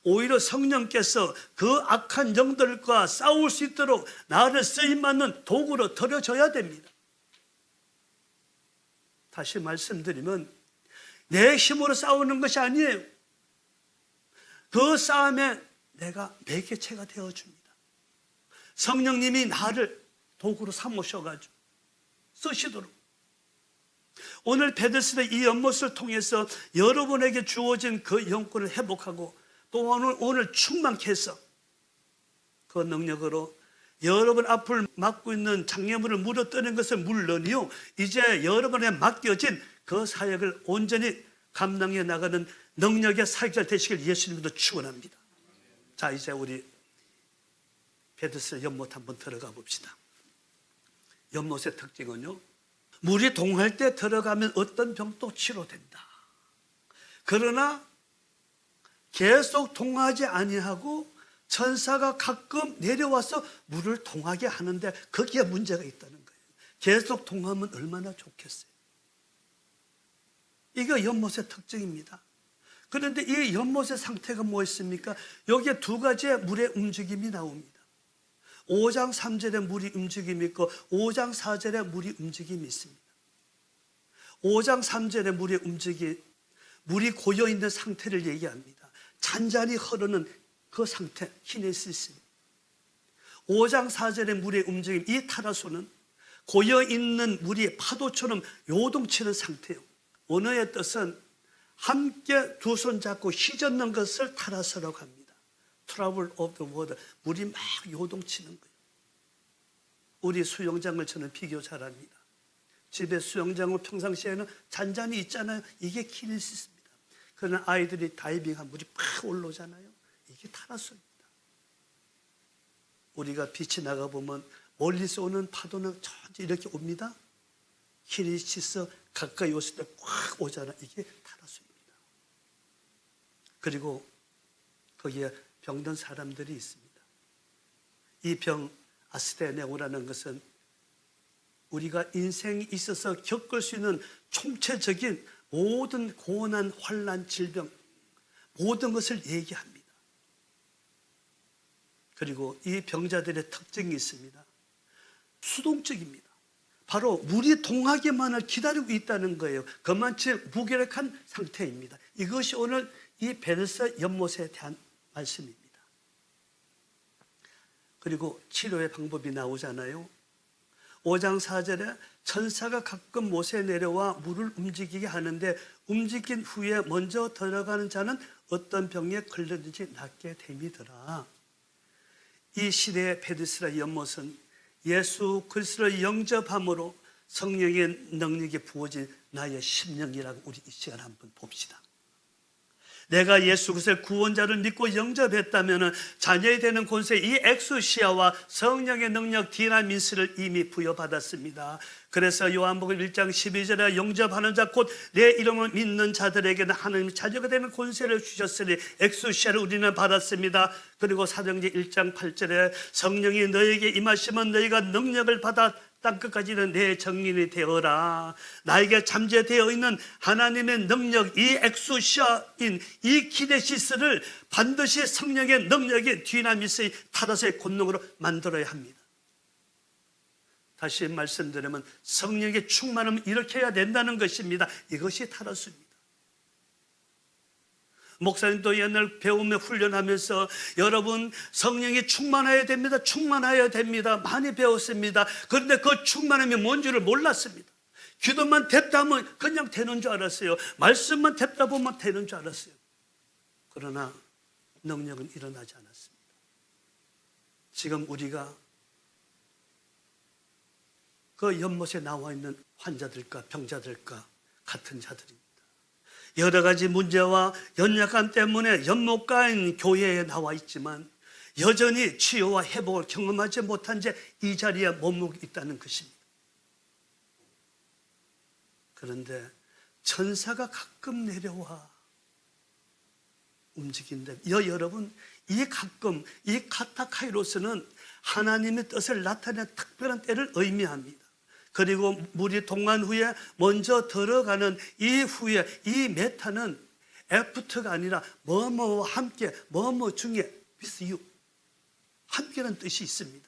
오히려 성령께서 그 악한 영들과 싸울 수 있도록 나를 쓰임받는 도구로 들여줘야 됩니다. 다시 말씀드리면 내 힘으로 싸우는 것이 아니에요. 그 싸움에 내가 매개체가 되어줍니다. 성령님이 나를 도구로 삼으셔가지고 쓰시도록. 오늘 베데스다 이 연못을 통해서 여러분에게 주어진 그 영권을 회복하고, 또 오늘 충만케 해서 그 능력으로 여러분 앞을 막고 있는 장애물을 물어뜨는 것은 물론이요, 이제 여러분에 맡겨진 그 사역을 온전히 감당해 나가는 능력의 사역자 되시길 예수님도 축원합니다. 자, 이제 우리 베데스다 연못 한번 들어가 봅시다. 연못의 특징은요, 물이 동할 때 들어가면 어떤 병도 치료된다. 그러나 계속 동하지 아니하고 천사가 가끔 내려와서 물을 동하게 하는데 거기에 문제가 있다는 거예요. 계속 동하면 얼마나 좋겠어요. 이게 연못의 특징입니다. 그런데 이 연못의 상태가 뭐였습니까? 여기에 두 가지의 물의 움직임이 나옵니다. 5장 3절에 물이 움직임이 있고 5장 4절에 물이 움직임이 있습니다. 5장 3절에 물의 움직임, 물이 고여있는 상태를 얘기합니다. 잔잔히 흐르는 그 상태, 키네시스. 5장 4절의 물의 움직임, 이 타라소는 고여있는 물이 파도처럼 요동치는 상태예요. 언어의 뜻은 함께 두 손 잡고 휘젓는 것을 타라소라고 합니다. Travel of the water, 물이 막 요동치는 거예요. 우리 수영장을 저는 비교 잘합니다. 집에 수영장을 평상시에는 잔잔히 있잖아요. 이게 키네시스입니다. 그러나 아이들이 다이빙한 물이 팍 올라오잖아요. 이게 타라소입니다. 우리가 빛이 나가보면 멀리서 오는 파도는 천천히 이렇게 옵니다. 키네시스 가까이 왔을 때 꽉 오잖아요. 이게 타라소입니다. 그리고 거기에 병든 사람들이 있습니다. 이 병 아스테네오라는 것은 우리가 인생에 있어서 겪을 수 있는 총체적인 모든 고난, 환난, 질병, 모든 것을 얘기합니다. 그리고 이 병자들의 특징이 있습니다. 수동적입니다. 바로 물이 동하기만을 기다리고 있다는 거예요. 그만치 무기력한 상태입니다. 이것이 오늘 이 베데스다 연못에 대한 말씀입니다. 그리고 치료의 방법이 나오잖아요. 5장 4절에 천사가 가끔 못에 내려와 물을 움직이게 하는데 움직인 후에 먼저 들어가는 자는 어떤 병에 걸렸는지 낫게 됨이더라. 이 시대의 베데스다 연못은 예수 그리스도를 영접함으로 성령의 능력이 부어진 나의 심령이라고 우리 이 시간 한번 봅시다. 내가 예수 그리스도의 구원자를 믿고 영접했다면 자녀이 되는 권세 이 엑소시아와 성령의 능력 디나미스를 이미 부여받았습니다. 그래서 요한복음 1장 12절에 영접하는 자 곧 내 이름을 믿는 자들에게는 하나님의 자녀가 되는 권세를 주셨으니 엑소시아를 우리는 받았습니다. 그리고 사도행전 1장 8절에 성령이 너에게 임하시면 너희가 능력을 받아 땅끝까지는 내 정인이 되어라. 나에게 잠재되어 있는 하나님의 능력, 이 엑소시아인 이 키네시스를 반드시 성령의 능력이 디나미스의 타라소의 권능으로 만들어야 합니다. 다시 말씀드리면 성령의 충만함을 이렇게 해야 된다는 것입니다. 이것이 타라소입니다. 목사님도 옛날 배우며 훈련하면서 여러분 성령이 충만해야 됩니다. 충만해야 됩니다. 많이 배웠습니다. 그런데 그 충만함이 뭔지를 몰랐습니다. 기도만 됐다 하면 그냥 되는 줄 알았어요. 말씀만 됐다 보면 되는 줄 알았어요. 그러나 능력은 일어나지 않았습니다. 지금 우리가 그 연못에 나와 있는 환자들과 병자들과 같은 자들입니다. 여러 가지 문제와 연약함 때문에 연못가인 교회에 나와 있지만 여전히 치유와 회복을 경험하지 못한 채 이 자리에 머무르고 있다는 것입니다. 그런데 천사가 가끔 내려와 움직인데 여러분, 이 가끔, 이 카타카이로스는 하나님의 뜻을 나타내는 특별한 때를 의미합니다. 그리고 물이 동안 후에 먼저 들어가는 이후에 이 메타는 애프터가 아니라 뭐뭐와 함께, 뭐뭐 중에 with you, 함께라는 뜻이 있습니다.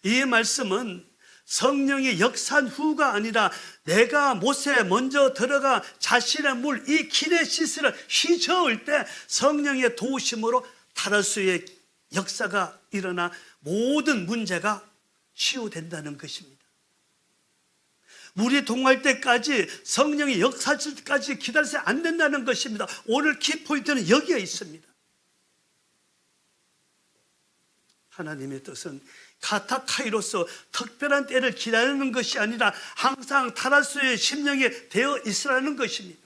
이 말씀은 성령이 역사한 후가 아니라 내가 못에 먼저 들어가 자신의 물, 이 키네시스를 휘저을 때 성령의 도우심으로 타라스의 역사가 일어나 모든 문제가 치유된다는 것입니다. 물이 동할 때까지, 성령이 역사할 때까지 기다려서 안 된다는 것입니다. 오늘 키포인트는 여기에 있습니다. 하나님의 뜻은 카타카이로서 특별한 때를 기다리는 것이 아니라 항상 타라스의 심령에 되어 있으라는 것입니다.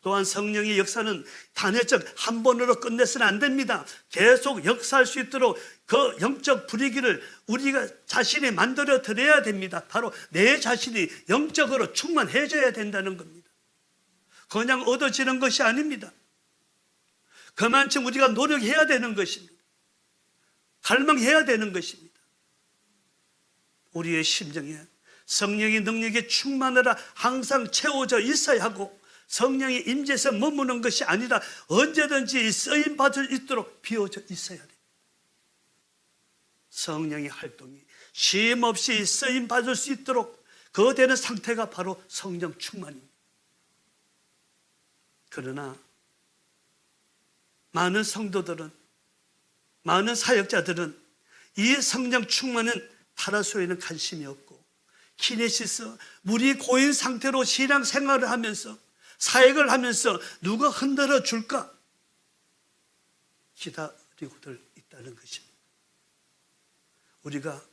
또한 성령의 역사는 단회적 한 번으로 끝내서는 안 됩니다. 계속 역사할 수 있도록 그 영적 분위기를 우리가 자신이 만들어 드려야 됩니다. 바로 내 자신이 영적으로 충만해져야 된다는 겁니다. 그냥 얻어지는 것이 아닙니다. 그만큼 우리가 노력해야 되는 것입니다. 갈망해야 되는 것입니다. 우리의 심정에 성령의 능력에 충만하라 항상 채워져 있어야 하고, 성령의 임재에서 머무는 것이 아니라 언제든지 쓰임받을 수 있도록 비워져 있어야 됩니다. 성령의 활동이 쉼없이 쓰임받을 수 있도록 그 되는 상태가 바로 성령 충만입니다. 그러나 많은 성도들은, 많은 사역자들은 이 성령 충만은 타라소에는 관심이 없고, 키네시스, 물이 고인 상태로 신앙생활을 하면서 사역을 하면서 누가 흔들어 줄까 기다리고들 있다는 것입니다. 우리가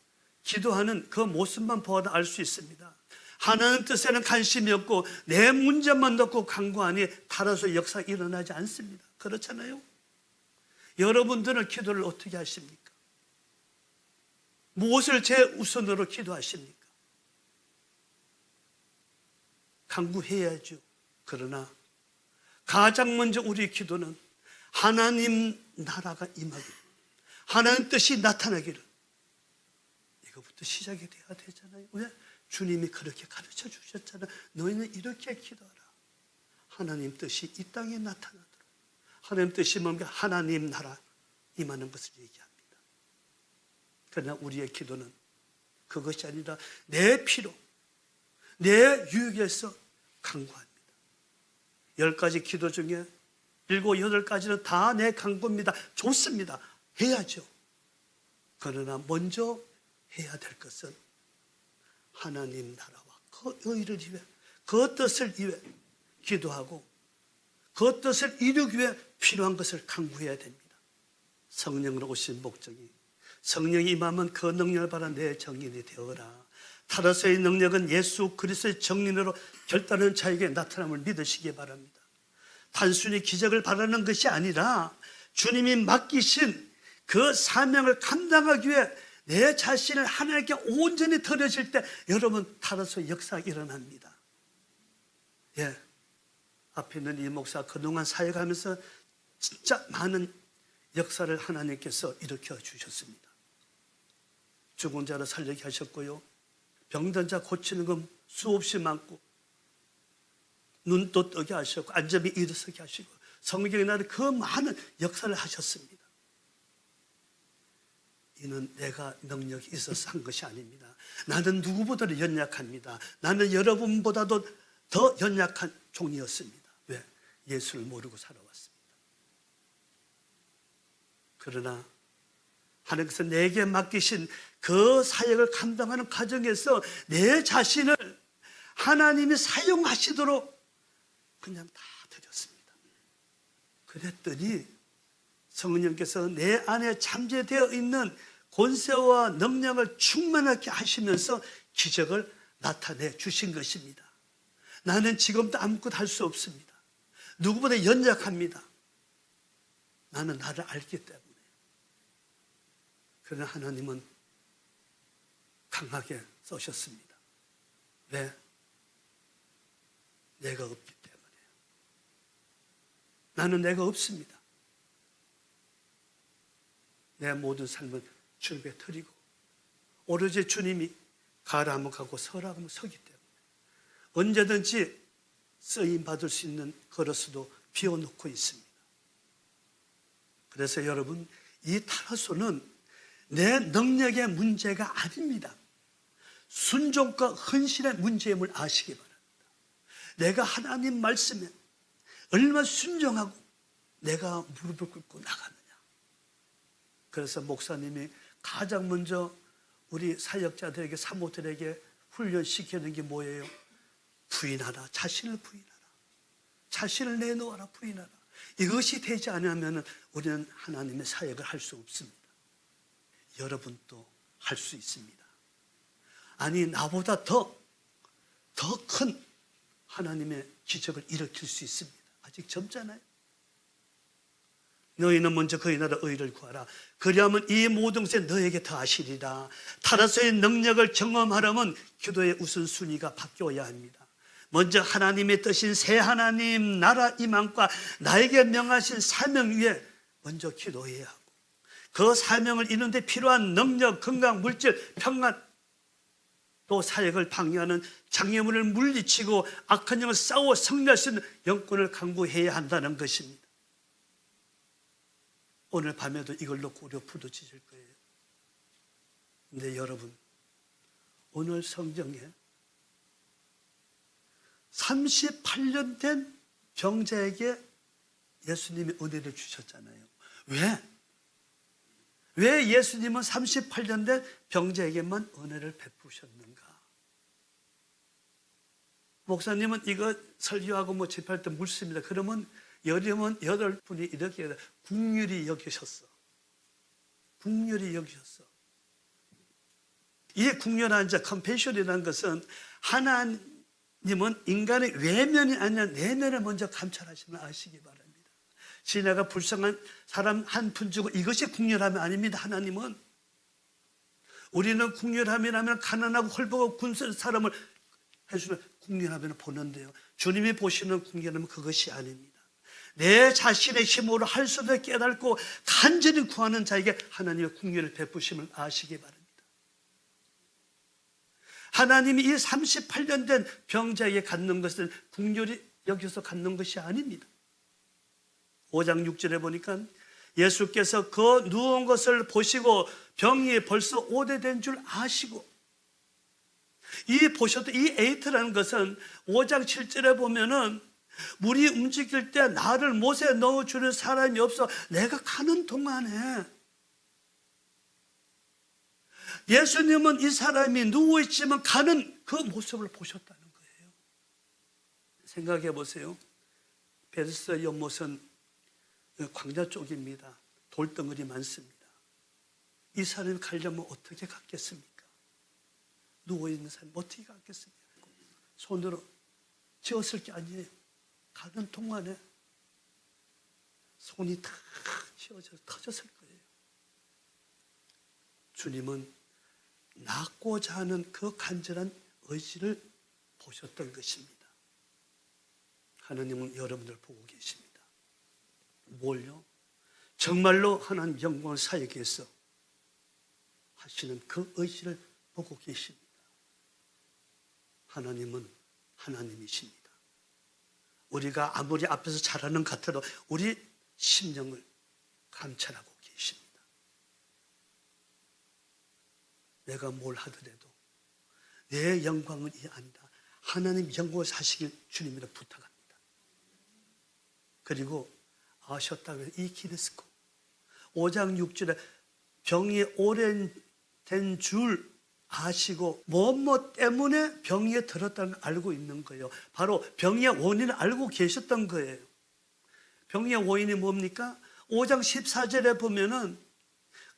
기도하는 그 모습만 보아도 알 수 있습니다. 하나님 뜻에는 관심이 없고 내 문제만 놓고 간구하니 타라소 역사가 일어나지 않습니다. 그렇잖아요. 여러분들은 기도를 어떻게 하십니까? 무엇을 제우선으로 기도하십니까? 간구해야죠. 그러나 가장 먼저 우리 기도는 하나님 나라가 임하기를, 하나님 뜻이 나타나기를, 이거부터 시작이 돼야 되잖아요. 왜? 주님이 그렇게 가르쳐 주셨잖아요. 너희는 이렇게 기도하라. 하나님 뜻이 이 땅에 나타나도록. 하나님 뜻이 뭔가 하나님 나라 임하는 것을 얘기합니다. 그러나 우리의 기도는 그것이 아니라 내 피로, 내 유익에서 간구합니다. 10가지 기도 중에 7, 8가지는 다 내 간구입니다. 좋습니다. 해야죠. 그러나 먼저 해야 될 것은 하나님 나라와 그 의를 위해, 그 뜻을 위해 기도하고 그 뜻을 이루기 위해 필요한 것을 간구해야 됩니다. 성령으로 오신 목적이, 성령이 임하면 그 능력을 받아 내 정인이 되어라. 타라소의 능력은 예수 그리스도의 정인으로 결단하는 자에게 나타남을 믿으시기 바랍니다. 단순히 기적을 바라는 것이 아니라 주님이 맡기신 그 사명을 감당하기 위해 내 자신을 하나님께 온전히 드려질 때 여러분 타라소의 역사가 일어납니다. 예, 앞에 있는 이 목사 그동안 사역하면서 진짜 많은 역사를 하나님께서 일으켜 주셨습니다. 죽은 자를 살리게 하셨고요, 병든 자 고치는 건 수없이 많고, 눈도 뜨게 하셨고 안점이 일어서게 하시고, 성경에 나는 그 많은 역사를 하셨습니다. 이는 내가 능력이 있어서 한 것이 아닙니다. 나는 누구보다도 연약합니다. 나는 여러분보다도 더 연약한 종이었습니다. 왜? 예수를 모르고 살아왔습니다. 그러나 하나님께서 내게 맡기신 그 사역을 감당하는 과정에서 내 자신을 하나님이 사용하시도록 그냥 다 드렸습니다. 그랬더니 성령께서 내 안에 잠재되어 있는 권세와 능력을 충만하게 하시면서 기적을 나타내 주신 것입니다. 나는 지금도 아무것도 할 수 없습니다. 누구보다 연약합니다. 나는 나를 알기 때문에. 그러나 하나님은 강하게 써셨습니다. 왜? 내가 없기 때문에. 나는 내가 없습니다. 내 모든 삶은 주님께 드리고 오로지 주님이 가라 하면 가고 서라 하면 서기 때문에 언제든지 쓰임 받을 수 있는 그릇도 비워놓고 있습니다. 그래서 여러분, 이 타라소는 내 능력의 문제가 아닙니다. 순종과 헌신의 문제임을 아시기 바랍니다. 내가 하나님 말씀에 얼마나 순종하고 내가 무릎을 꿇고 나가느냐. 그래서 목사님이 가장 먼저 우리 사역자들에게, 사모들에게 훈련시키는 게 뭐예요? 부인하라. 자신을 부인하라. 자신을 내놓아라. 부인하라. 이것이 되지 않으면 우리는 하나님의 사역을 할 수 없습니다. 여러분도 할 수 있습니다. 아니, 나보다 더 큰 하나님의 기적을 일으킬 수 있습니다. 아직 젊잖아요. 너희는 먼저 그의 나라 의를 구하라. 그리하면 이 모든 것에 너에게 더하시리라. 타라소의 능력을 경험하려면 기도의 우선순위가 바뀌어야 합니다. 먼저 하나님의 뜻인 새 하나님 나라 임함과 나에게 명하신 사명 위에 먼저 기도해야 하고, 그 사명을 이루는 데 필요한 능력, 건강, 물질, 평안, 또 사역을 방해하는 장애물을 물리치고 악한 영을 싸워 승리할 수 있는 영권을 강구해야 한다는 것입니다. 오늘 밤에도 이걸 놓고 우리가 부딪힐 거예요. 근데 여러분, 오늘 성경에 38년 된 병자에게 예수님이 은혜를 주셨잖아요. 왜 예수님은 38년 된 병자에게만 은혜를 베푸셨는가? 목사님은 이거 설교하고 집회할 때 묻습니다. 그러면 8분이 이렇게 국률이 여기셨어. 국률이 여기셨어. 이 국률한 자, 컴패션이라는 것은 하나님은 인간의 외면이 아니라 내면을 먼저 감찰하시면 아시기 바랍니다. 지네가 불쌍한 사람 한 푼 주고 이것이 국률함이 아닙니다. 하나님은. 우리는 국률함이라면 가난하고 헐벗고 군수한 사람을 해주면 국률함을 보는데요, 주님이 보시는 국률함은 그것이 아닙니다. 내 자신의 힘으로 할 수도 깨닫고 간절히 구하는 자에게 하나님의 국률을 베푸심을 아시기 바랍니다. 하나님이 이 38년 된 병자에게 갖는 것은 국률이 여기서 갖는 것이 아닙니다. 5장 6절에 보니까 예수께서 그 누운 것을 보시고 병이 벌써 오래된 줄 아시고, 이 보셔도 이 에이트라는 것은 5장 7절에 보면은 물이 움직일 때 나를 못에 넣어주는 사람이 없어 내가 가는 동안에, 예수님은 이 사람이 누워있지만 가는 그 모습을 보셨다는 거예요. 생각해 보세요. 베데스다 연못은 광야 쪽입니다. 돌덩어리 많습니다. 이 사람이 가려면 어떻게 갔겠습니까? 누워있는 사람이 어떻게 갔겠습니까? 손으로 지었을 게 아니에요. 가는 동안에 손이 다 휘어져 터졌을 거예요. 주님은 낫고자 하는 그 간절한 의지를 보셨던 것입니다. 하나님은 여러분들 보고 계십니다. 뭘요? 정말로 하나님 영광을 사역에 위해서 하시는 그 의지를 보고 계십니다. 하나님은 하나님이십니다. 우리가 아무리 앞에서 잘하는 것 같아도 우리 심령을 감찰하고 계십니다. 내가 뭘 하더라도 내 영광은 이 아니다. 하나님 영광을 사시길 주님이라 부탁합니다. 그리고 아셨다면 이 기네스코 5장 6절에 병이 오래된 줄 아시고 뭐뭐 때문에 병이 들었다는 걸 알고 있는 거예요. 바로 병의 원인을 알고 계셨던 거예요. 병의 원인이 뭡니까? 5장 14절에 보면은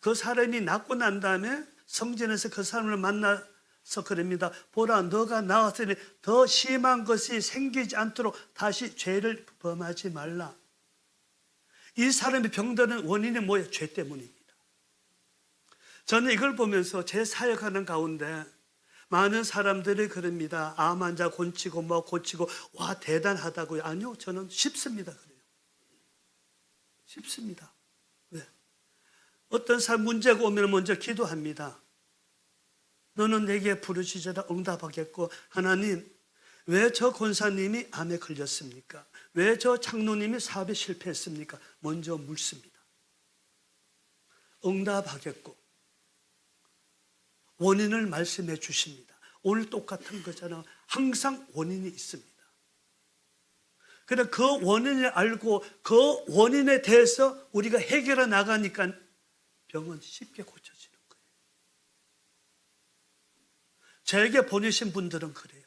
그 사람이 낫고 난 다음에 성전에서 그 사람을 만나서 그럽니다. 보라, 너가 나았으니 더 심한 것이 생기지 않도록 다시 죄를 범하지 말라. 이 사람이 병드는 원인이 뭐예요? 죄 때문입니다. 저는 이걸 보면서 제 사역하는 가운데 많은 사람들이 그럽니다. 암 환자 고치고 뭐 고치고 와 대단하다고요. 아니요, 저는 쉽습니다. 그래요. 쉽습니다. 왜? 어떤 사람 문제가 오면 먼저 기도합니다. 너는 내게 부르짖으라 응답하겠고, 하나님 왜 저 권사님이 암에 걸렸습니까? 왜 저 장로님이 사업에 실패했습니까? 먼저 묻습니다. 응답하겠고 원인을 말씀해 주십니다. 오늘 똑같은 거잖아요. 항상 원인이 있습니다. 그래서 그 원인을 알고 그 원인에 대해서 우리가 해결해 나가니까 병은 쉽게 고쳐지는 거예요. 저에게 보내신 분들은 그래요.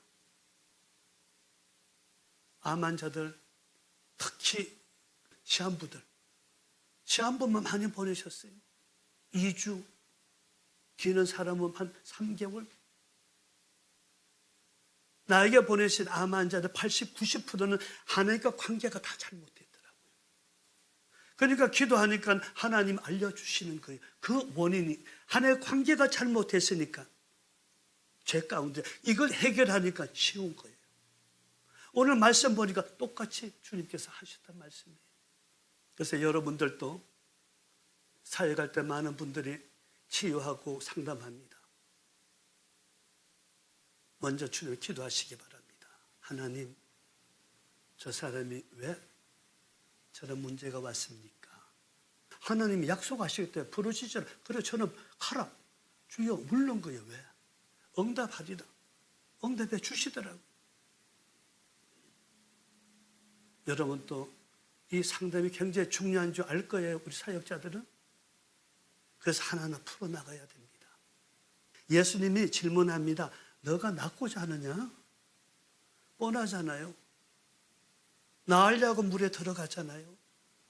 암 환자들, 특히 시한부만 많이 보내셨어요. 2주, 기는 사람은 한 3개월. 나에게 보내신 암 환자들 80, 90%는 하나님과 관계가 다 잘못됐더라고요. 그러니까 기도하니까 하나님 알려주시는 거예요. 그 원인이 하나님의 관계가 잘못됐으니까 죄 가운데 이걸 해결하니까 쉬운 거예요. 오늘 말씀 보니까 똑같이 주님께서 하셨단 말씀이에요. 그래서 여러분들도 사역할 때 많은 분들이 치유하고 상담합니다. 먼저 주님 기도하시기 바랍니다. 하나님, 저 사람이 왜 저런 문제가 왔습니까? 하나님이 약속하실 때 부르시잖아요. 그래 저는 가라. 주여 물른 거예요. 왜? 응답하리라. 응답해 주시더라고요. 여러분 또 이 상담이 굉장히 중요한 줄 알 거예요. 우리 사역자들은. 그래서 하나하나 풀어나가야 됩니다. 예수님이 질문합니다. 너가 낫고자 하느냐? 뻔하잖아요. 나으려고 물에 들어가잖아요.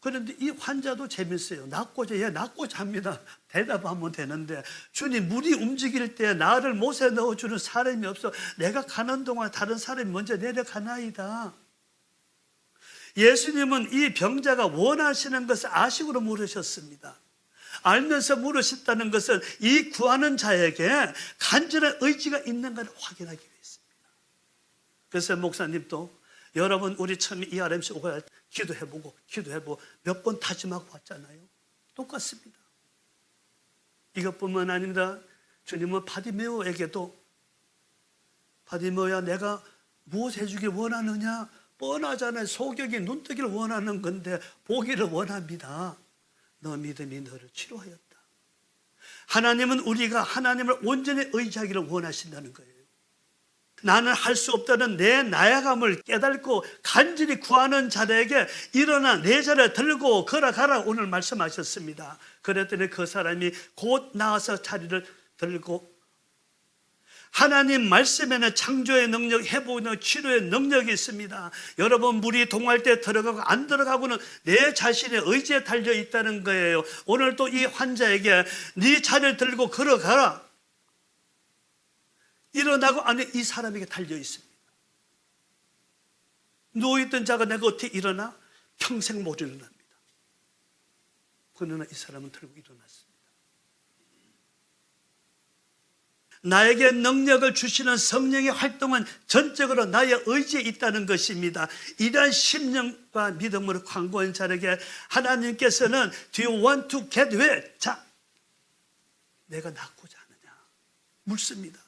그런데 이 환자도 재밌어요. 낫고자 합니다. 대답하면 되는데, 주님, 물이 움직일 때 나를 못에 넣어주는 사람이 없어. 내가 가는 동안 다른 사람이 먼저 내려가나이다. 예수님은 이 병자가 원하시는 것을 아시고 물으셨습니다. 알면서 물으셨다는 것은 이 구하는 자에게 간절한 의지가 있는가를 확인하기 위해서입니다. 그래서 목사님도 여러분 우리 처음에 ERMC 오고 할 때 기도해보고 몇 번 다짐하고 왔잖아요. 똑같습니다. 이것뿐만 아닙니다. 주님은 바디메오에게도 바디메오야 내가 무엇 해주길 원하느냐? 뻔하잖아요. 소경이 눈뜨기를 원하는 건데 보기를 원합니다. 너 믿음이 너를 치료하였다. 하나님은 우리가 하나님을 온전히 의지하기를 원하신다는 거예요. 나는 할 수 없다는 내 나약함을 깨닫고 간절히 구하는 자들에게 일어나 내 자리를 들고 걸어가라 오늘 말씀하셨습니다. 그랬더니 그 사람이 곧 나와서 자리를 들고 하나님 말씀에는 창조의 능력, 회복의 치료의 능력이 있습니다. 여러분 물이 동할 때 들어가고 안 들어가고는 내 자신의 의지에 달려 있다는 거예요. 오늘 또 이 환자에게 네 자리를 들고 걸어가라. 일어나고 안에 이 사람에게 달려 있습니다. 누워있던 자가 내가 어떻게 일어나? 평생 못 일어납니다. 그러나 이 사람은 들고 일어났습니다. 나에게 능력을 주시는 성령의 활동은 전적으로 나의 의지에 있다는 것입니다. 이러한 심령과 믿음으로 간구한 자에게 하나님께서는 Do you want to get well? 자, 내가 낫고자 하느냐? 묻습니다.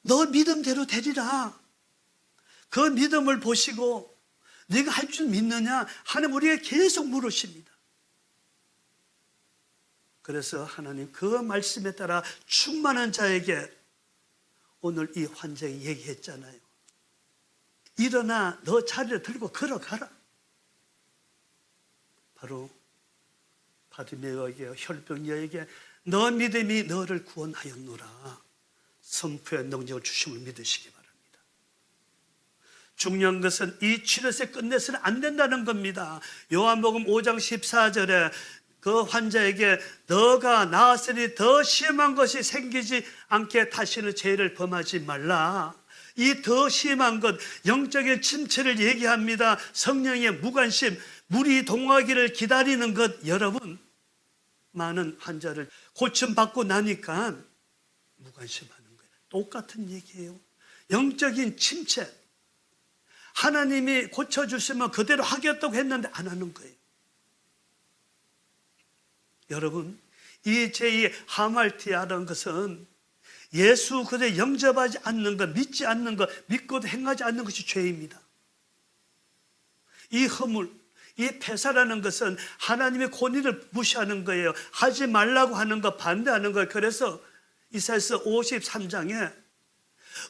너 믿음대로 되리라. 그 믿음을 보시고 네가 할 줄 믿느냐? 하나님 우리에게 계속 물으십니다. 그래서 하나님 그 말씀에 따라 충만한 자에게 오늘 이 환자에게 얘기했잖아요. 일어나 너 자리를 들고 걸어가라. 바로 바디메오에게 혈병녀에게 너 믿음이 너를 구원하였노라. 선포의 능력을 주심을 믿으시기 바랍니다. 중요한 것은 이 치료세 끝내서는 안 된다는 겁니다. 요한복음 5장 14절에 그 환자에게 너가 나았으니 더 심한 것이 생기지 않게 다시는 죄를 범하지 말라. 이 더 심한 것, 영적인 침체를 얘기합니다. 성령의 무관심, 물이 동하기를 기다리는 것, 여러분, 많은 환자를 고침받고 나니까 무관심하는 거예요. 똑같은 얘기예요. 영적인 침체. 하나님이 고쳐주시면 그대로 하겠다고 했는데 안 하는 거예요. 여러분, 이 제2 하말티아라는 것은 예수 그대 영접하지 않는 것, 믿지 않는 것, 믿고도 행하지 않는 것이 죄입니다. 이 허물, 이 폐사라는 것은 하나님의 권위를 무시하는 거예요. 하지 말라고 하는 것, 반대하는 거예요. 그래서 이사야서 53장에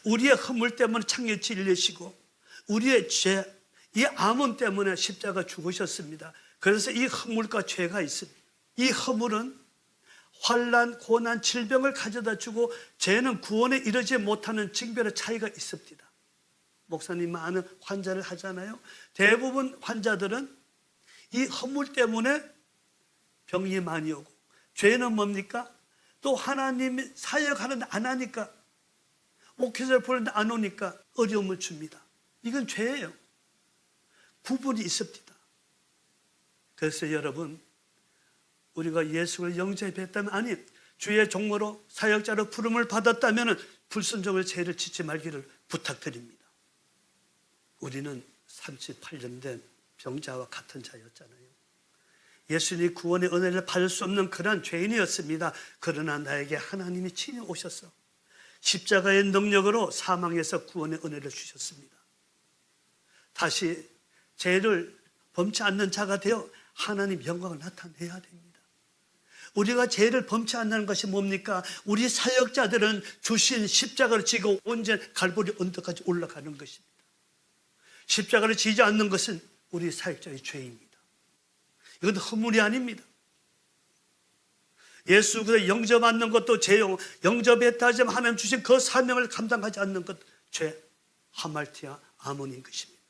우리의 허물 때문에 창에 찔리시고 우리의 죄, 이 암원 때문에 십자가 죽으셨습니다. 그래서 이 허물과 죄가 있습니다. 이 허물은 환난, 고난, 질병을 가져다 주고 죄는 구원에 이르지 못하는 징별의 차이가 있습니다. 목사님 많은 환자를 하잖아요. 대부분 환자들은 이 허물 때문에 병이 많이 오고, 죄는 뭡니까? 또 하나님이 사역하는데 안 하니까, 목회자를 보는데 안 오니까 어려움을 줍니다. 이건 죄예요. 구분이 있습니다. 그래서 여러분, 우리가 예수를 영접했다면, 아니 주의 종으로 사역자로 부름을 받았다면 불순종의 죄를 짓지 말기를 부탁드립니다. 우리는 38년 된 병자와 같은 자였잖아요. 예수님이 구원의 은혜를 받을 수 없는 그러한 죄인이었습니다. 그러나 나에게 하나님이 친히 오셔서 십자가의 능력으로 사망에서 구원의 은혜를 주셨습니다. 다시 죄를 범치 않는 자가 되어 하나님 영광을 나타내야 됩니다. 우리가 죄를 범치 않는 것이 뭡니까? 우리 사역자들은 주신 십자가를 지고 온전 갈보리 언덕까지 올라가는 것입니다. 십자가를 지지 않는 것은 우리 사역자의 죄입니다. 이건 허물이 아닙니다. 예수 그리스도 영접받는 것도 죄요. 영접했다 하지만 하나님 주신 그 사명을 감당하지 않는 것, 죄, 하말티아, 아몬인 것입니다.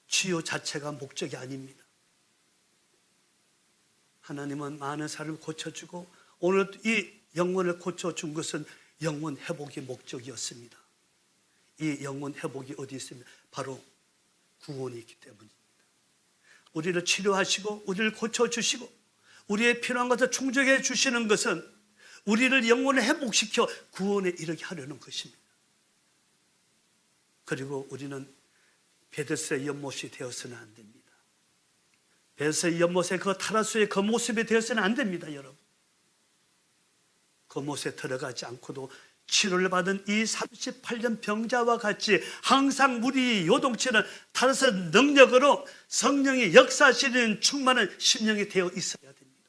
치유 자체가 목적이 아닙니다. 하나님은 많은 사람을 고쳐주고 오늘 이 영혼을 고쳐준 것은 영혼 회복이 목적이었습니다. 이 영혼 회복이 어디 있습니까? 바로 구원이 있기 때문입니다. 우리를 치료하시고 우리를 고쳐주시고 우리의 필요한 것을 충족해 주시는 것은 우리를 영혼을 회복시켜 구원에 이르게 하려는 것입니다. 그리고 우리는 베데스다의 연못이 되어서는 안 됩니다. 베데스다의 연못의 그 타라수의 그 모습이 되어서는 안 됩니다, 여러분. 그 못에 들어가지 않고도 치료를 받은 이 38년 병자와 같이 항상 우리 요동치는 타라스 능력으로 성령이 역사하시는 충만한 심령이 되어 있어야 됩니다.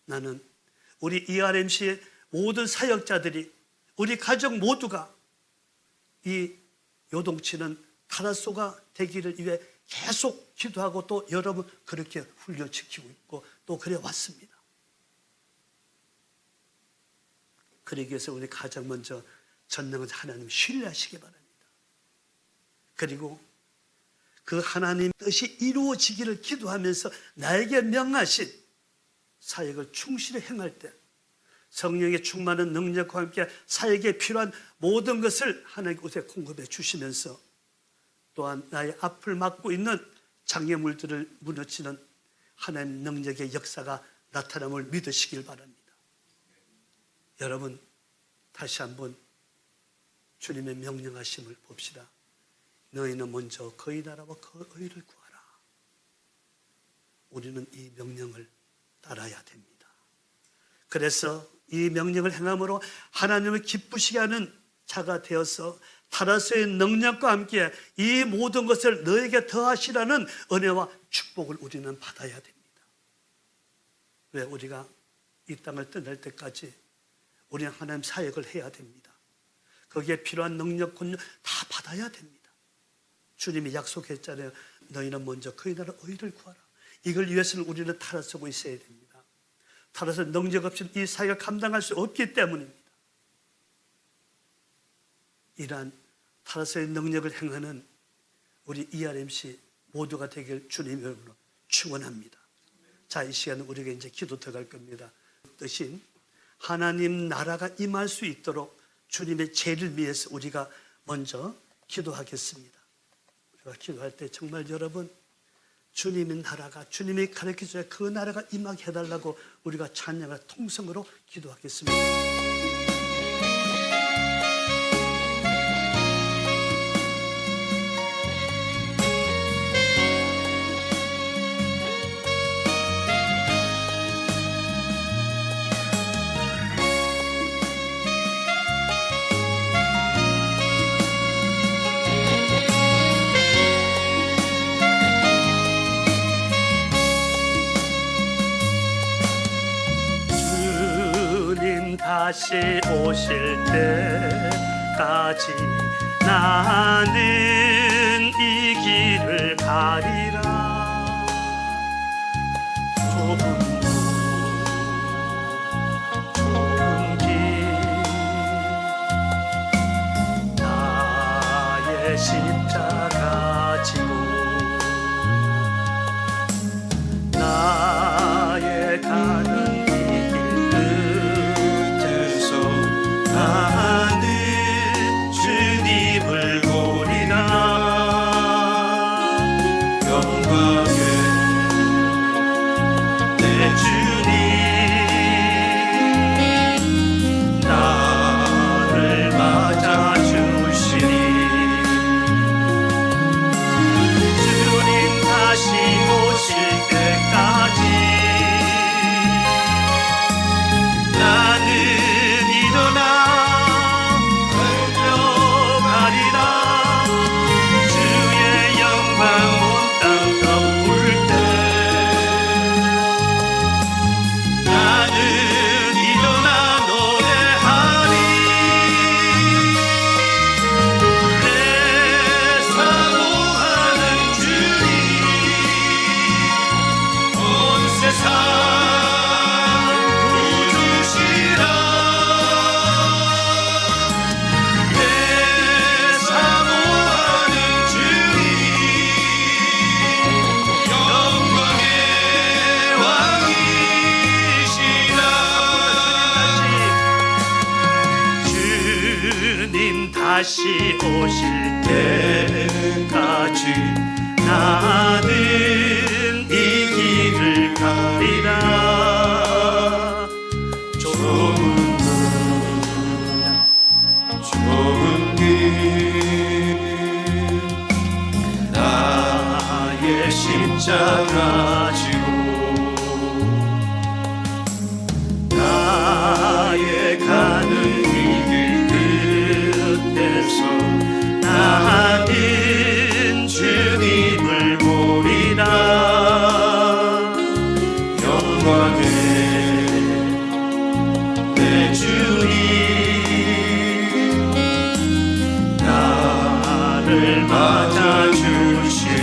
나는 우리 ERMC의 모든 사역자들이, 우리 가족 모두가 이 요동치는 타라소가 되기를 위해 계속 기도하고 또 여러분 그렇게 훈련시키고 있고 또 그래 왔습니다. 그러기 위해서 우리 가장 먼저 전능한 하나님 신뢰하시기 바랍니다. 그리고 그 하나님 뜻이 이루어지기를 기도하면서 나에게 명하신 사역을 충실히 행할 때 성령의 충만한 능력과 함께 사역에 필요한 모든 것을 하나님께 공급해 주시면서 또한 나의 앞을 막고 있는 장애물들을 무너뜨리는 하나님 능력의 역사가 나타남을 믿으시길 바랍니다. 여러분, 다시 한번 주님의 명령하심을 봅시다. 너희는 먼저 그의 나라와 그 의를 구하라. 우리는 이 명령을 따라야 됩니다. 그래서 이 명령을 행함으로 하나님을 기쁘시게 하는 자가 되어서 타라스의 능력과 함께 이 모든 것을 너에게 더하시라는 은혜와 축복을 우리는 받아야 됩니다. 왜? 우리가 이 땅을 떠날 때까지 우리는 하나님 사역을 해야 됩니다. 거기에 필요한 능력, 권력 다 받아야 됩니다. 주님이 약속했잖아요. 너희는 먼저 그의 나라 의를 구하라. 이걸 위해서는 우리는 타라서고 있어야 됩니다. 타라서 능력 없이는 이 사역을 감당할 수 없기 때문입니다. 이러한 타라서의 능력을 행하는 우리 ERMC 모두가 되길 주님의 이름으로 축원합니다. 자, 이 시간은 우리가 이제 기도 들어갈 겁니다. 뜻인 하나님 나라가 임할 수 있도록 주님의 죄를 위해서 우리가 먼저 기도하겠습니다. 우리가 기도할 때 정말 여러분 주님의 나라가, 주님이 가르쳐줘야 그 나라가 임하게 해달라고 우리가 찬양과 통성으로 기도하겠습니다. 다시 오실 때까지 나는 이 길을 가리라. 좁은 길 나의 십자가 지고 나의 가는 나는 주님을 보리라. 영광에 내 주님 나를 맞아주시니 주님 다시 오실 때까지 나는 일어나 다시 오실 때까지 나는 이 길을 가리라. 좁은 길 나의 십자가 지고 나의 가는 나는 주님을 보리라. 영광에 내 주님 나를 맞아주시리.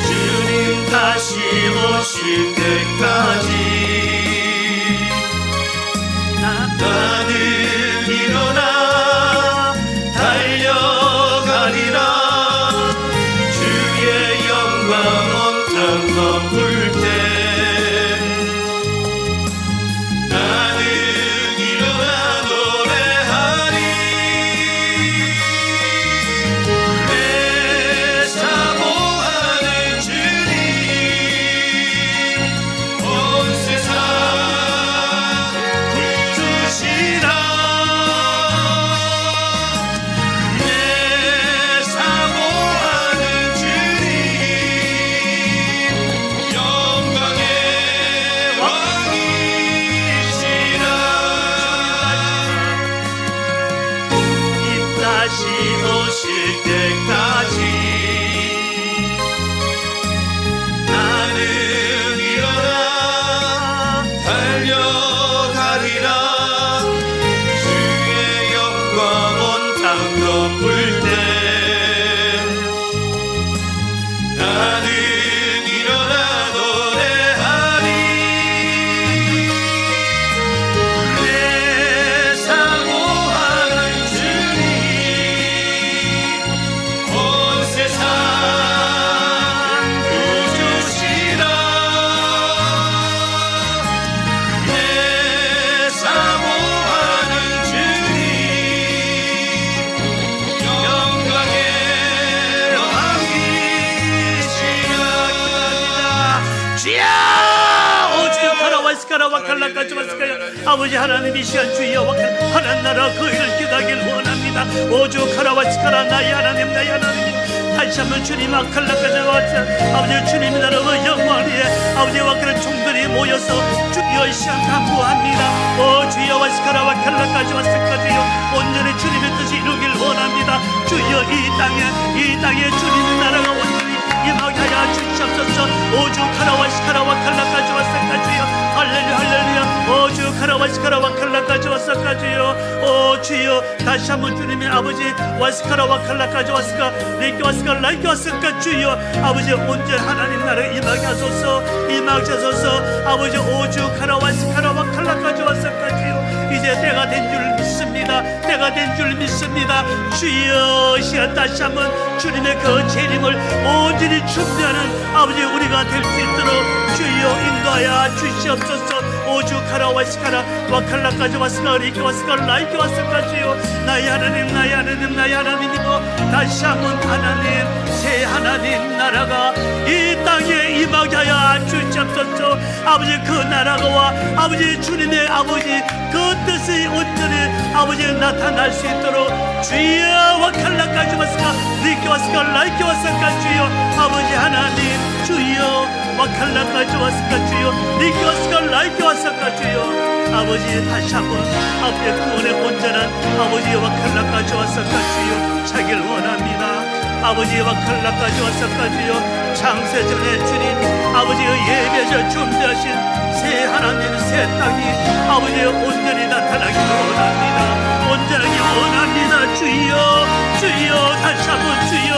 주님 다시 오실 때까지 나는 일어나 달려가리라. 주의 영광 온 땅 덮을 때 나는 일어나 노래하리. 내 사모하는 주님 온 세상 구주시라. 다시 오실 때까지 나는 일어나 달려가리라. 주의 영광 온 땅 덮을 때 나는 일어나 노래하리. 내 사모하는 주님 온 세상 구주시라. 내 사모하는 주님 영광의 왕이시라. 와스카라 와칼라까지 와스카야. 아버지 하나님 이 시간 주여 하나님 나라 그 일을 기다길 원합니다. 오주 카라와스카라 나의 하나님 나의 하나님. 다시 한번 주님 아칼라까지 왔자 아버지 주님 나라의 영광 위에 아버지와 그런 종들이 모여서 주여 이 시간 간구합니다. 오 주여 와스카라 와칼라까지 왔을까지요. 온전히 주님의 뜻이 이루길 원합니다. 주여 이 땅에 주님의 나라가 온전히 임하게 하여 주시옵소서. 오주 카라와시카라와 칼라까지 왔을까지요. 할렐루야 할렐루야. 오주 카라와시카라와 칼라까지 왔을까지요. 오 주여 다시 한번 주님의 아버지 와시카라와 칼라까지 왔을까 내게 왔을까 라이게 왔을까 주여 아버지 온전 하나님 나라에 임하게 하소서 임하게 하소서. 아버지 오주 카라와시카라와 칼라까지 왔을까지요. 이제 때가 된 줄 믿습니다. 때가 된 줄 믿습니다. 주여 시간 다시 한번 주님의 그 재림을 온전히 준비하는 아버지 우리가 될 수 있도록 주여 인도하여 주시옵소서. 오주 카라와시카라 와칼라까지 왔을까 리게 왔을까 라이게 왔을까지요. 나의 하나님 나의 하나님 나의 하나님이고 다시 한번 하나님 새 하나님 나라가 이 땅에 임하게 하여 주시옵소서. 아버지 그 나라가 아버지 주님의 아버지 그 뜻이 온전히 아버지 나타날 수 있도록 주여 와칼라까지 왔을까 리게 왔을까 라이게 왔을까 주여 아버지 하나님 주여 와칼라까지 왔을까 주여 리게 왔을까 라이게 왔을까 주여 아버지 다시 한번 아버지의 구원의 온전한 아버지의 와칼라까지 왔을까 주여 차길 원합니다. 아버지의 와칼라까지 왔을까 주여 창세전에 주님 아버지의 예배자 준비하신 새 하나님 새 땅이 아버지의 온전히 나타나기를 원합니다. 온전하게 원합니다. 주여 주여 다시 한번 주여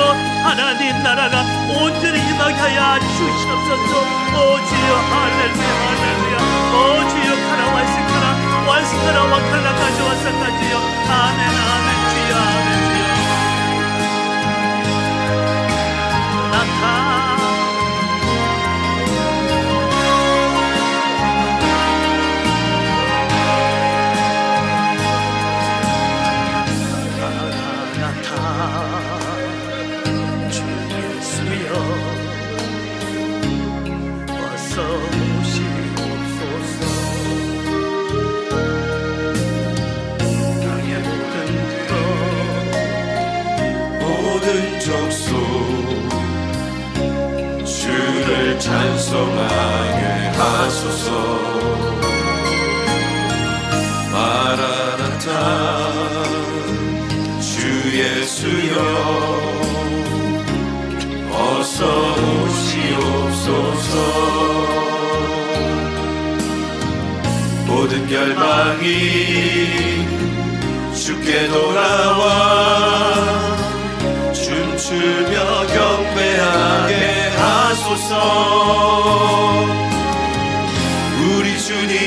하나님 나라가 온전히 임하게 하여 주시옵소서. 오 주여 할렐루야 할렐루야. 오 주여 카라와시카라 와시카라 와칼라까지 왔을까지요. 아멘 아멘 주여 아멘 주여 나타 주를 찬송하게 하소서. 마라나타 주 예수여 어서 오시옵소서. 모든 열방이 주께 돌아와 춤추며 경배하게 하소서. 우리 주님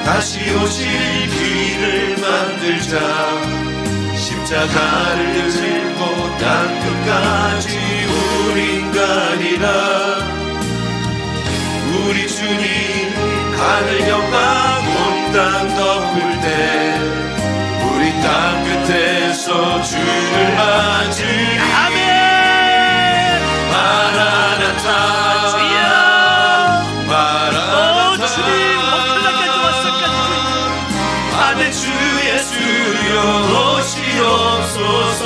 다시 오실 길을 만들자. 십자가를 들고 땅 끝까지 우린 가리라. 우리 주님 하늘 영광 온 땅 덮을 때 우리 땅 끝에서 주를 맞으리. 아멘. 마라나타 주여 마라나타. 오 주님 와칼라까지 왔을까지 아멘. 주 예수여 오시옵소서.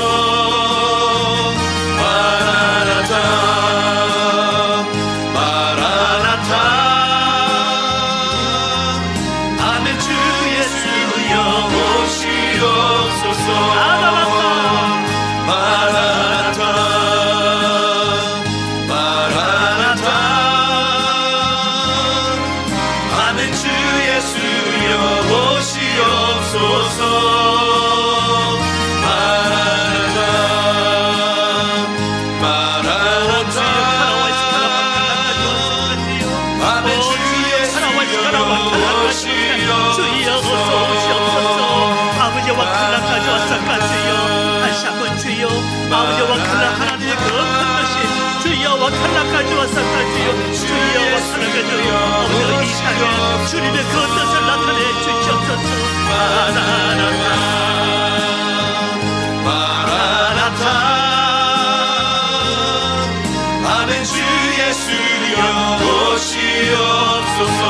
와칼라까지 왔을까지요. 다시 한번 주여 아버지 와칼라 하나님의 그 큰 뜻이 주여 와칼라까지 왔을까지요. 주여 와칼라까지 아버지 이 땅에 주님의 그 뜻을 나타내 주시옵소서. 마라나타 마라나타. 아멘. 주 예수여 오시옵소서.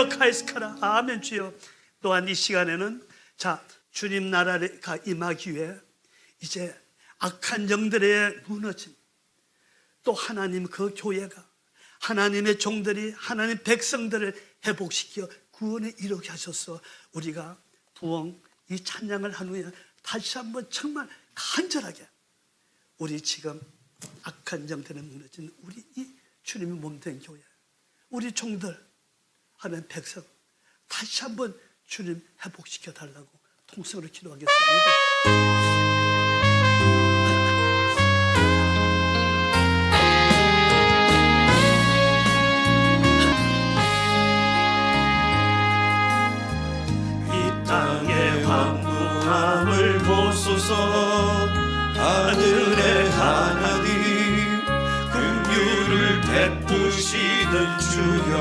카이스카라. 아멘. 주여. 또한 이 시간에는 자, 주님 나라가 임하기 위해 이제 악한 영들의 무너짐, 또 하나님 그 교회가 하나님의 종들이 하나님 백성들을 회복시켜 구원에 이르게 하셔서 우리가 부흥 이 찬양을 한 후에 다시 한번 정말 간절하게 우리 지금 악한 영들에 무너진 우리 이 주님의 몸된 교회, 우리 종들 하나님 백성 다시 한번 주님 회복시켜 달라고 통성으로 기도하겠습니다. 땅의 황무함을 보소서. 하늘의 하나님 긍휼을 베푸시는 주여,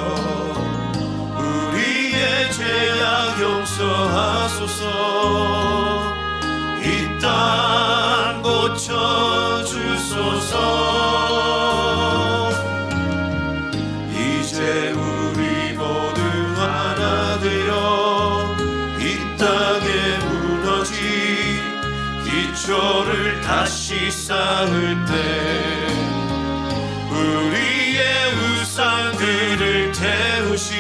우리의 죄악 용서하소서. 이 땅 고쳐주소서. 이제 우리 모두 하나 되어 땅에 무너진 기초를 다시 쌓을 때 우리의 우상들을 태우신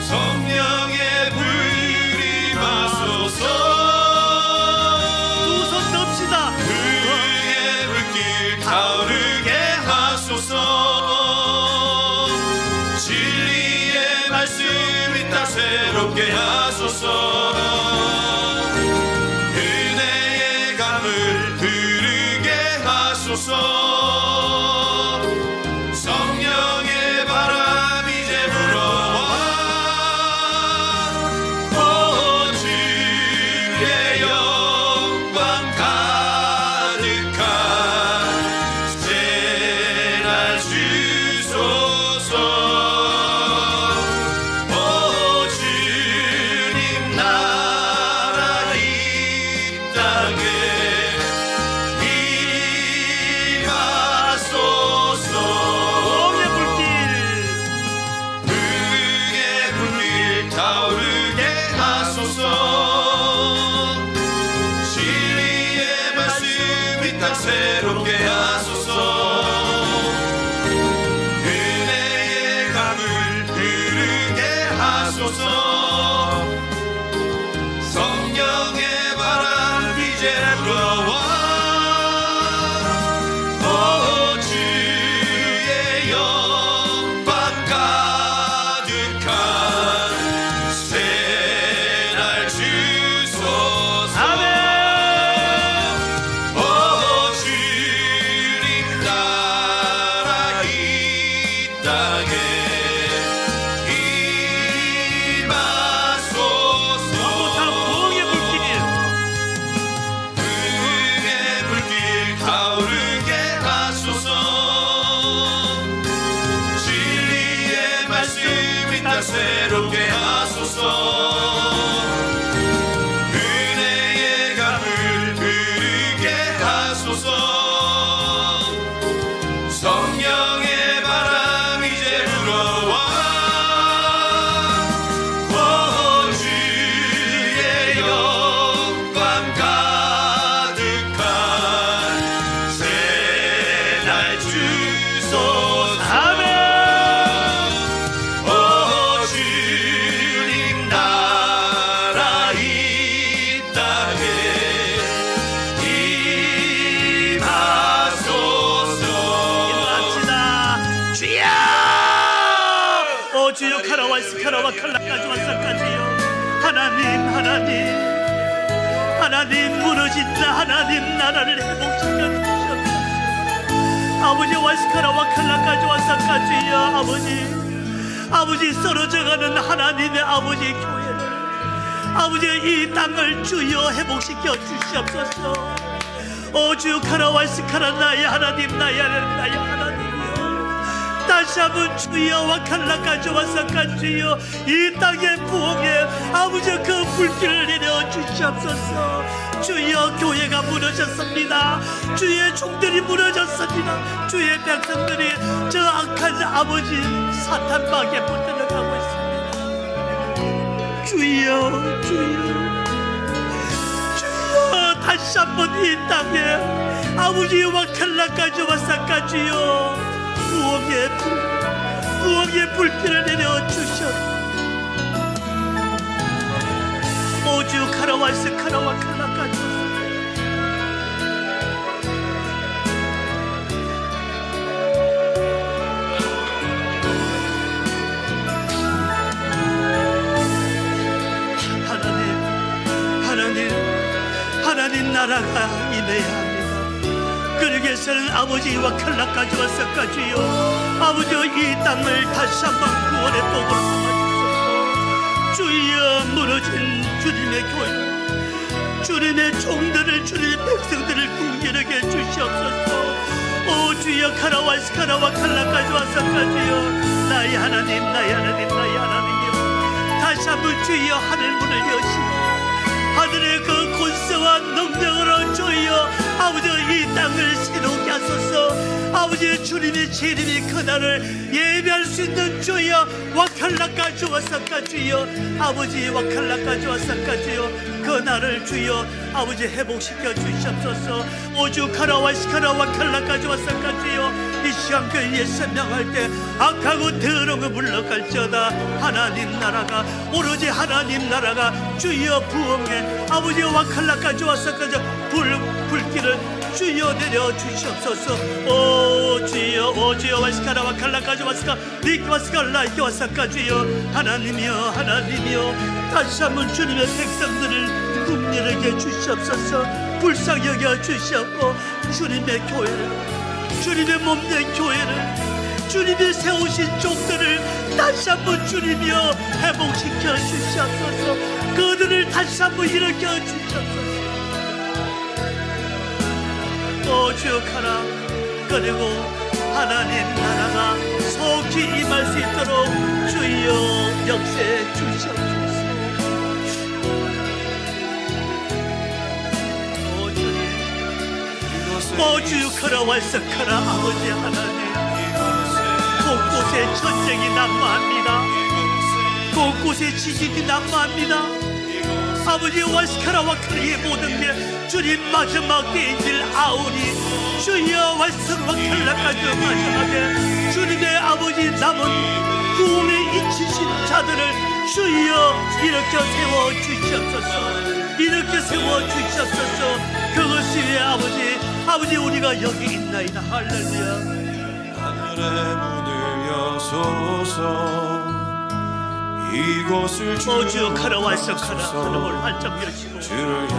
성령의 불이 마소서. 두 손 듭시다. 그의 불길 타오르게 하소서. 진리의 말씀이 딱 새롭게 하소서. 은혜의 강을 흐르게 하소서. 성령의 바람 이제 불어와. 오 주의 영광 가득한 새날 주소서. 새롭게 하소서. 은혜의 강을 흐르게 하소서. 성령의 바람 이제 불어와. 오 주의 영광 가득한 새날 주소서. 아멘. 새롭게 하소서. 은혜의 강을 흐르게 하소서. 성령의 바람 이제 불어와. 오 주의 영광 가득한 새날 주소서. 아멘. 주여 카라와 칼라까지 왔사까지요. 하나님 무너진다. 하나님 나라를 회복시켜 주시옵소서. 아버지 와스카라와 칼라까지 왔사까지요. 아버지 쓰러져가는 하나님의 아버지 교회를 아버지 이 땅을 주여 회복시켜 주시옵소서. 오 주 카라와 스카라 나의 하나님 나의 하나님이요. 다시 한번 주여 와칼라까지 와서까지요 이 땅의 부흥에 아버지 그 불길을 내려 주시옵소서. 주여 교회가 무너졌습니다. 주의 종들이 무너졌습니다. 주의 백성들이 저 악한 아버지 사탄 막에 붙들어가고 있습니다. 주여 다시 한번 이 땅에 아버지 와칼라까지 와서까지요 부흥의 불길을 내려 주시옵소서. 오주 카라와스 카라와 칼라까지 하나님 나라가 임해야 합니다. 그러기에서는 아버지와 칼라까지 와서까지요 아버지 이 땅을 다시 한번 구원의 도구로 삼아주소서. 주여 무너진 주님의 교회 주님의 종들을 주님의 백성들을 궁결하게 주시옵소서. 오 주여 카라와스 카라와 칼라까지 와서까지요 나의 하나님 하나님이여 다시 한번 주여 하늘 문을 여시고 하늘의 그 권세와 능력으로 주여 아버지 이 땅을 새롭게 하소서. 아버지 주님의 재림이 그날을 예배할 수 있는 주여 와칼라까지 와서까지요 아버지 와칼라까지 와서까지요 그날을 주여 아버지 회복시켜 주시옵소서. 오주 카라와시카라 와칼라까지 와서까지요 이 시간 교회에 설명할 때 악하고 더러운 거 물러갈지어다. 하나님 나라가 오로지 하나님 나라가 주여 부흥해 아버지 와칼라까지 와서까지 불길을 주여 내려 주시옵소서. 오 주여 와시카라 와칼라까지 와서까 니키 와스카 라이키 와서까지요 하나님이여 다시 한번 주님의 백성들을 국렬하게 주시옵소서. 불쌍히 여겨 주시옵고 주님의 교회를 주님의 몸된 교회를 주님이 세우신 종들을 다시 한번 주님이여 회복시켜 주시옵소서. 그들을 다시 한번 일으켜 주시옵소서. 오 주역하라. 그리고 하나님 나라가 속히 임할 수 있도록 주여 역사해 주시옵소서. 오 주역하라 완성하라. 아버지 하나님 곳곳에 전쟁이 난무합니다. 곳곳에 지진이 난무합니다. 아버지 와스카라 와카리의 모든 게 주님 마지막 때인 줄 아오니 주여 와스카라 와카라까지 마지막에 주님의 아버지 남은 구원에 잊히신 자들을 주여 일으켜 세워주시옵소서. 그것이 왜 아버지 우리가 여기 있나이다. 할렐루야. 하늘의 문을 여소서. 이곳을 주여 카라와이스카라 하늘을 활짝 여시고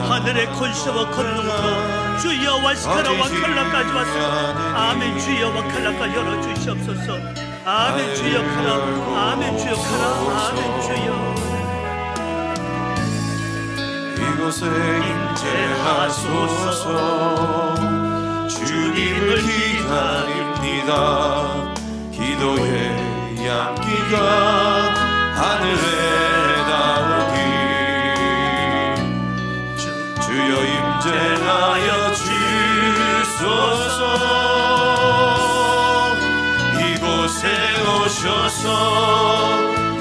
하늘의 권세와 권능으로 주여 와스카라 와칼라까지 왔소. 아멘. 주여 와칼라까지 열어주시옵소서. 아멘. 주여 카라 아멘. 주여 카라 아멘. 주여 이곳에 임재하소서. 주님을 기다립니다. 기도의 양기가 하늘에 닿으리. 주여 임재하여 주소서. 이곳에 오셔서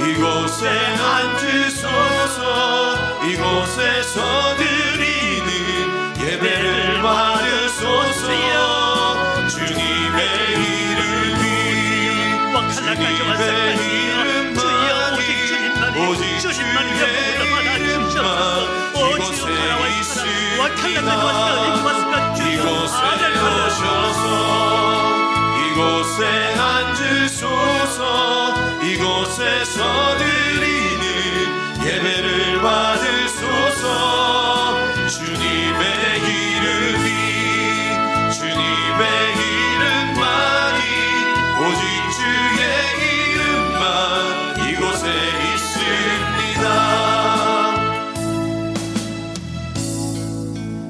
이곳에 앉으소서. 이곳에서 드리는 예배를 받으소서. 주님의 이름이 오직 주님만이 이곳에 있습니다. 이곳에 오셔서 이곳에 앉으소서. 이곳에서 드리는 예배를 받으소서. 주님의 이름만이 오직 주의 이름만 이곳에 있습니다.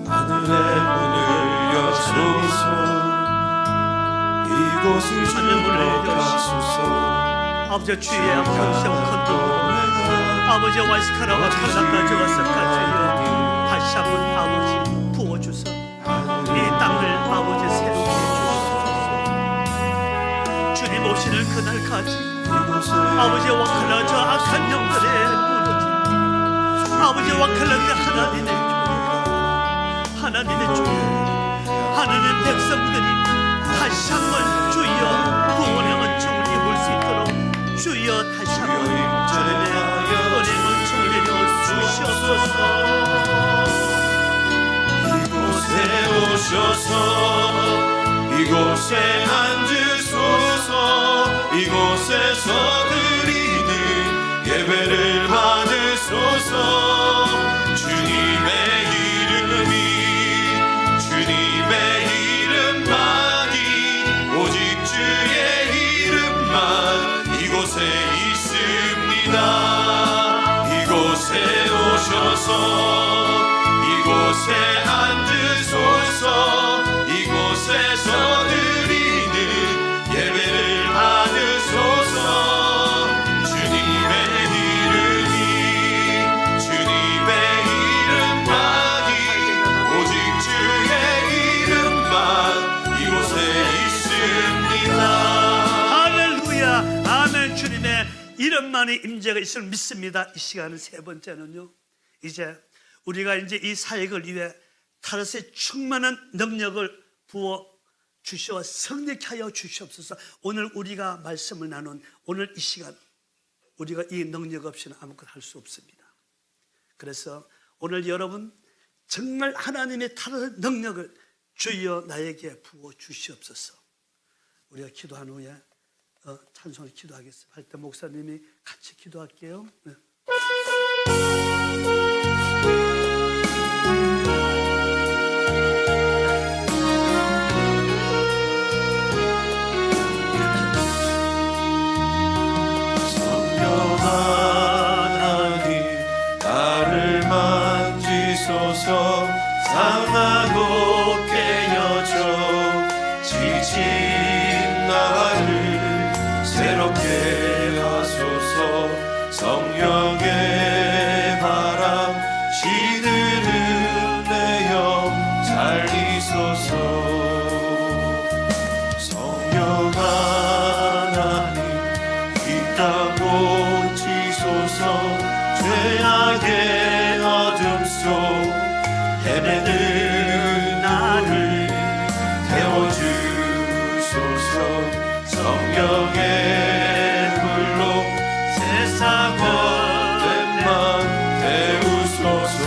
하늘의 문을 여소서. 이곳을 하늘문을 여시옵소서. 아버지 주의 평생 컨트롤 아버지 와이스카라와 칼라까지 와서까지요 다시 한번 아버지 부어주소. 이 땅을 아버지 새롭게 해주소서. 주님 오시는 그날까지 아버지 와칼라 저 악한 영들의 무너짐 아버지 와칼라 그 하나님의 교회 하나님의 백성들이 다시 한번 주여 구원의 은총을 입을 수 있도록 주여 다시 한번 주님의 은혜의 은총을 내려 주시옵소서. 이곳에 오셔서 이곳에 앉으소서. 이곳에서 드리는 예배를 받으소서. 주님의 이름만이 오직 주의 이름만 이곳에 있습니다. 이곳에 오셔서 이곳에 앉으소서. 이곳에서 드리는 예배를 받으소서. 주님의 이름만이 오직 주의 이름만 이곳에 있습니다. 할렐루야 아멘. 주님의 이름만의 임재가 있음을 믿습니다. 이 시간은 세 번째는요, 이제 우리가 이제 이 사역을 위해 타르스의 충만한 능력을 부어 주시어 성립케 하여 주시옵소서. 오늘 우리가 말씀을 나눈 오늘 이 시간 우리가 이 능력 없이는 아무것도 할 수 없습니다. 그래서 오늘 여러분 정말 하나님의 타르스 능력을 주여 나에게 부어 주시옵소서. 우리가 기도한 후에 찬송을 기도하겠습니다. 할 때 목사님이 같이 기도할게요. 네. 상하고 깨어져 지친 나를 새롭게 하소서. 성령의 바람 시드는 내영 살리소서. 성령 하나님 이 땅 고치소서. 죄악의 어둠 속 헤매는 나를 태워주소서. 성령의 불로 세상 헛된 맘 태우소서.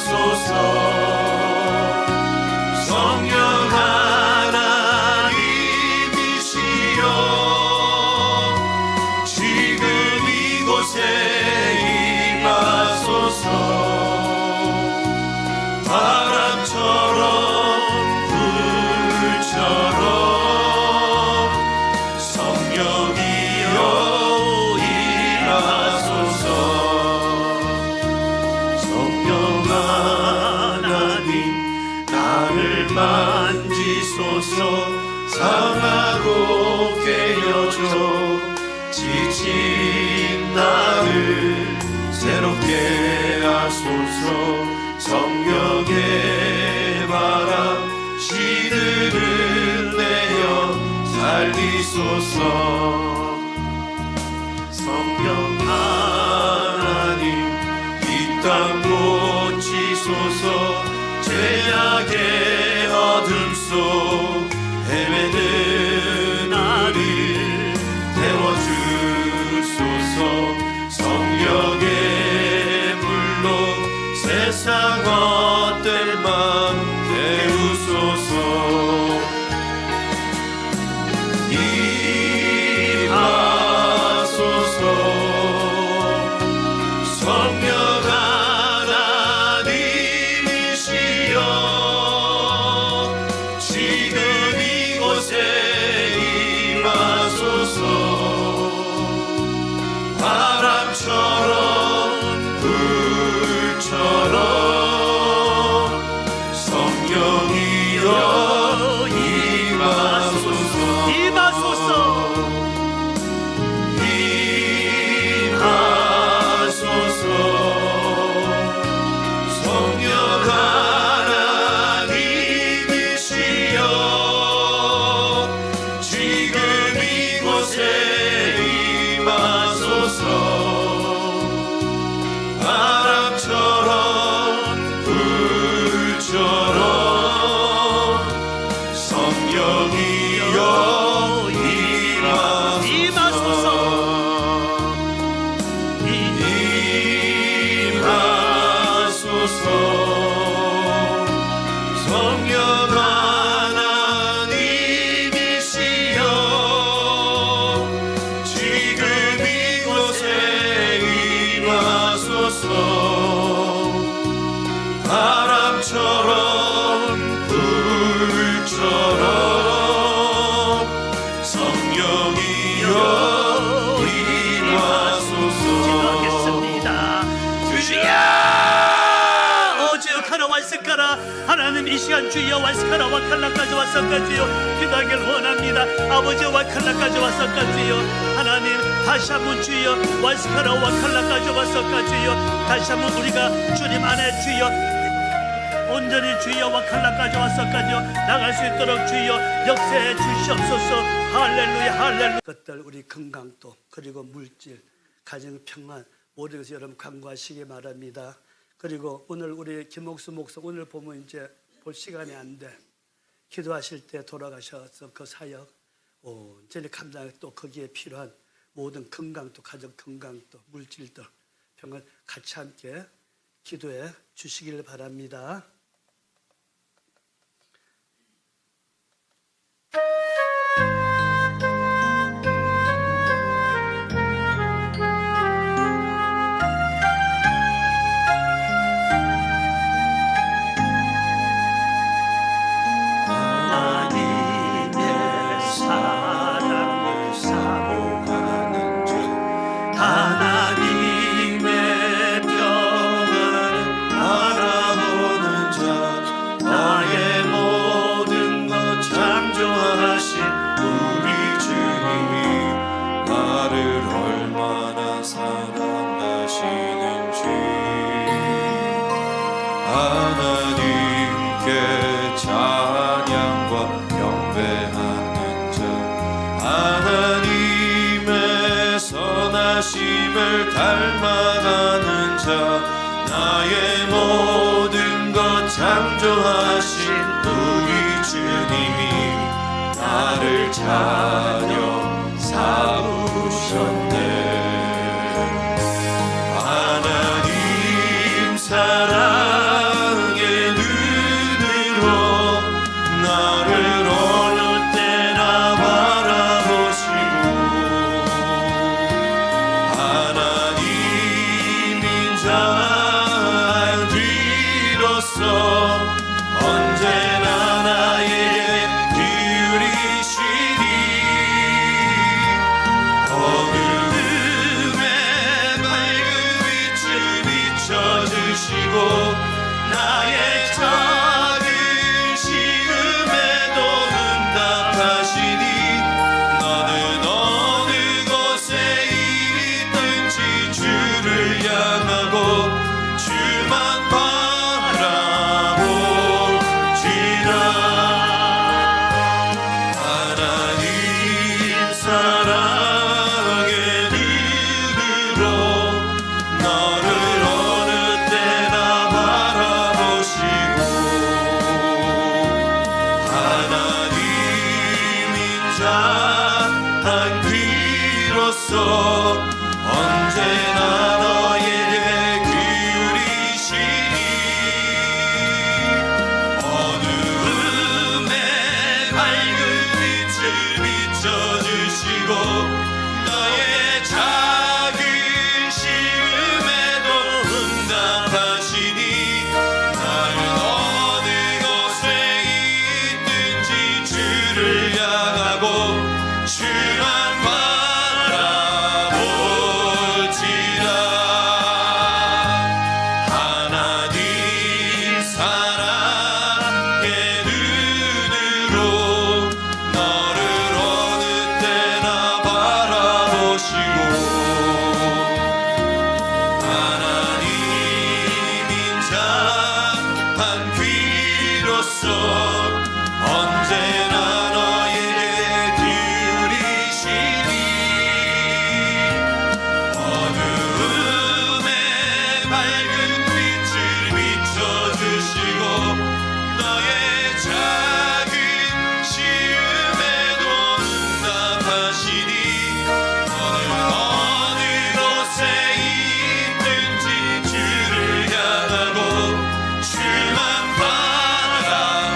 임하소서. 성령 하나님이시여 지금 이곳에 임하소서. 바람처럼 불처럼 성령이여 임하소서. 성령 하나님 나를 만지소서. 상하고 깨어져 지친 나를 새롭게 하소서. 성령의 바람 시드는 내어 살리소서. 성령 하나님 이 땅 고치소서. 죄악의 어둠 속 헤매는 나를 태워주소서. 성령의 불로 세상 헛된 맘 태우소서. 임하소서. 성령 하나님이시여 지금 이곳에 임하소서. 바람처럼 불처럼 성령 하나님이시여 지금 이곳에 임하소서 바람처럼 불처럼 성령이여 임하소서. 기도하겠습니다. 주여 오직 하나 완성하라. 하나님 이 시간 주여 완성하라. 와칼라까지 왔었까지요. 기도하길 원합니다. 아버지 와칼라까지 왔었까지요. 하나님 다시 한번 주여 완성하라. 와칼라까지 왔었까지요. 다시 한번 우리가 주님 안에 주여 온전히 주여 와칼라까지 왔었까지요. 나갈 수 있도록 주여 역사해 주시옵소서. 할렐루야 할렐루야. 것들 우리 건강도 그리고 물질 가정 평안 모든 것을 여러분 간구하시기 바랍니다. 그리고 오늘 우리 김옥수 목사 오늘 보면 이제 볼 시간이 안 돼. 기도하실 때 돌아가셔서 그 사역 온전히 감당해 또 거기에 필요한 모든 건강도 가정 건강도 물질도 평안 같이 함께 기도해 주시길 바랍니다. 하나님의 평안을 바라보는 자 나의 모든 것 창조하신 우리 주님이 나를 얼마나 사랑하시는지 하나님께 찬양과 경배하는 자 하나님의 선하심을 닮아가는 자 나의 모든 것 창조하신 우리 주님이 나를 자녀 삼으셨네. 하나님 사랑의 눈으로 나를 어느 때나 바라보시고 하나님인 자 뒤로서 언제나 나에게 기울이시니 어둠의 밝은 빛을 비춰주시고 나의 작은 시름에도 응답하시니 너는 어느 곳에 있든지 주를 향하고 주만 바라보지라. 하나님 사랑의 눈으로 너를 어느 때나 바라보시고 하나님인 자 한 귀로서 언제나 너에게 기울이시니 어두움의 밝은 빛을 비춰주시고 너의 작은 시음에도 응답하시니 나는 어느 곳에 있든지 주를 향하고 주만 바라보지라. 하나님 사랑의 눈으로 너를 어느 때나 바라보시고 하나님인 자 한 귀로서 언제나 너에게 기울이시니 어두움의 밝은 빛을 비춰주시고 너의 작은 시음에도 응답하시니 너는 어느 곳에 있든지 주를 향하고 주만 바라보지라.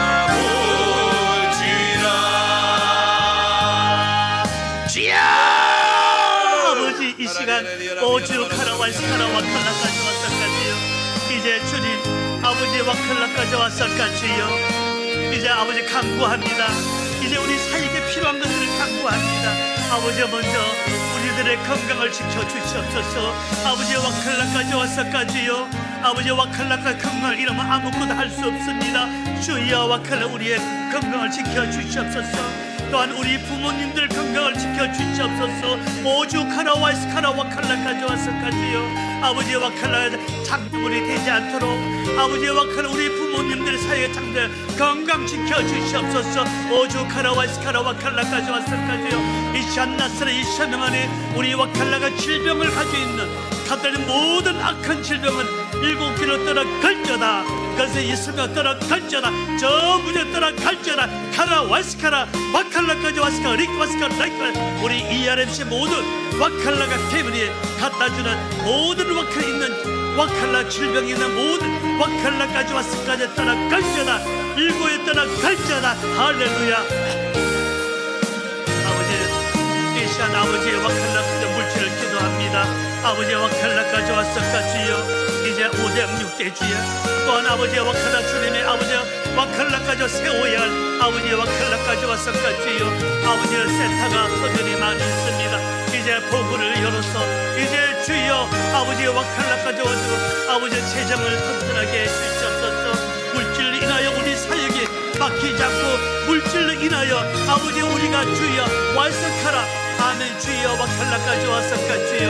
시간 오주 카라와이스카라와 칼라까지 왔을까지요. 이제 주님 아버지와 칼라까지 왔을까지요. 이제 아버지 간구합니다. 이제 우리 사역에 필요한 것들을 간구합니다. 아버지 먼저 우리들의 건강을 지켜주시옵소서. 아버지와 칼라까지 왔을까지요. 아버지와 칼라까지 건강을 잃으면 아무것도 할 수 없습니다. 주여 와칼라 우리의 건강을 지켜주시옵소서. 또한 우리 부모님들 건강을 지켜주시옵소서. 오주 카라와 이스카라와 칼라까지 왔을까지요. 아버지와 칼라 장애물이 되지 않도록 아버지와 칼라 우리 부모님들 사이의 장애 건강 지켜주시옵소서. 오주 카라와 이스카라와 칼라까지 왔을까지요. 이 샨나스라 이 샤명 안에 우리와 칼라가 질병을 가지고 있는 다들 모든 악한 질병은 일곱 길로 떠나갈지어다. 그것에 있으며 떠나갈지어다. 저 문에 떠나갈지어다. 카라 와스카라 와칼라까지 와스카 리크와스카 라이크 우리 ERMC 모든 와칼라가 때문에 갖다주는 모든 와칼 있는 와칼라 질병이 있는 모든 와칼라까지 와스까지 떠나갈지어다. 일곱에 떠나갈지어다. 할렐루야. 아버지 이 시간 아버지의 와칼라 물질을 기도합니다. 아버지의 와칼라까지 왔을까지요. 이제 5대 6대 주에 또한 아버지의 와칼라 주님의 아버지의 와칼라까지 세워야 할 아버지의 와칼라까지 왔을까지요. 아버지의 센터가 터전이 많이 있습니다. 이제 보고를 열어서 이제 주여 아버지의 와칼라까지 와서 아버지의 재정을 튼튼하게 해주시옵소서. 물질로 인하여 우리 사역이 막히지 않고 물질로 인하여 아버지 우리가 주여 완성하라. 아멘. 주여 와칼라까지 왔을까지요.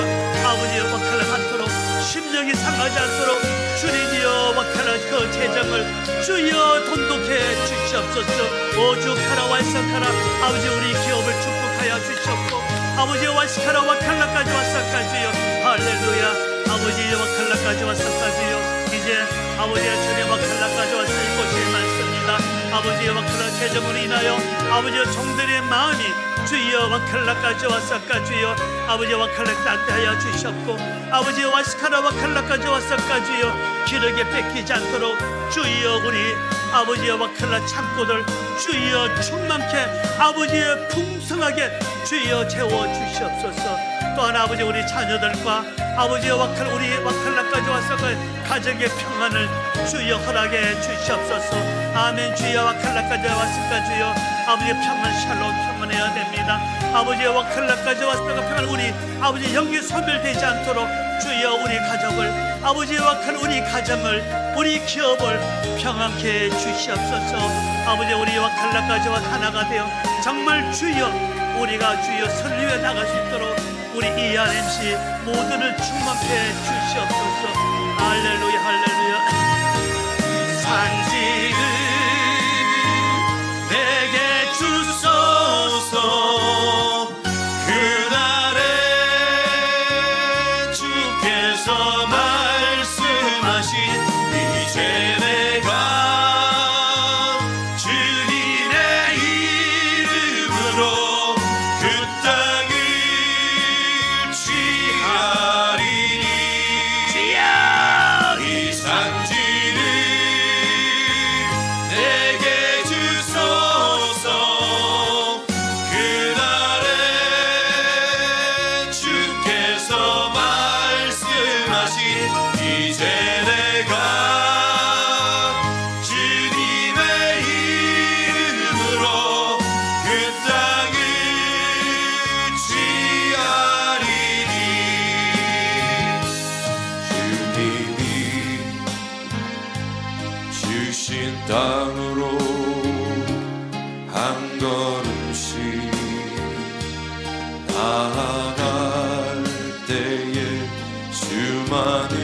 아버지의 와칼라 않도록 심령이 상하지 않도록 주님이여 와칼라 그 재정을 주여 돈독해 주시옵소서. 오주 카라 완성하라. 아버지 우리 기업을 축복하여 주시옵고 아버지 와스카라 와칼라까지 왔을까지요. 할렐루야. 아버지 와칼라까지 왔을까지요. 이제 아버지의 주님 와칼라까지 왔을 것이 많습니다. 아버지의 와칼라 재정으로 인하여 아버지의 종들의 마음이 주여 와칼라까지 왔을까지요. 아버지 와칼라 따뜻하여 주셨고 아버지 와스카라 와칼라까지 왔을까지요. 기력에 뺏기지 않도록 주여 우리 아버지의 와칼라 창고들 주여 충만케 아버지의 풍성하게 주여 채워 주시옵소서. 또한 아버지 우리 자녀들과 아버지의 와칼 우리 와칼라까지 왔을까지 가정의 평안을 주여 허락해 주시옵소서. 아멘. 주여 와칼라까지 왔을까지요. 아버지의 평안 샬롬 평안해야 됩니다. 아버지의 와칼라까지 왔을까 평안 우리 아버지 영이 소멸되지 않도록 주여 우리 가족을 아버지의 와칼 우리 가정을 우리 기업을 평안케 주시옵소서. 아버지 우리 와칼라까지 와 하나가 되어 정말 주여 우리가 주여 선리에 나갈 수 있도록 우리 ERMC 모두를 충만케 주시옵소서. 할렐루야 할렐루야. 산지를 내게 주소서. 그날에 주께서 말씀하신 이제 내가 주님의 이름으로 그 땅을 취하리니 이 산지를 내게 주소서. 그날에 주께서 말씀하신 이제 내가 주님의 이름으로 그 땅을 취하리니 주님이 주신 땅으로 한 걸음씩 나아갈 때에 수많은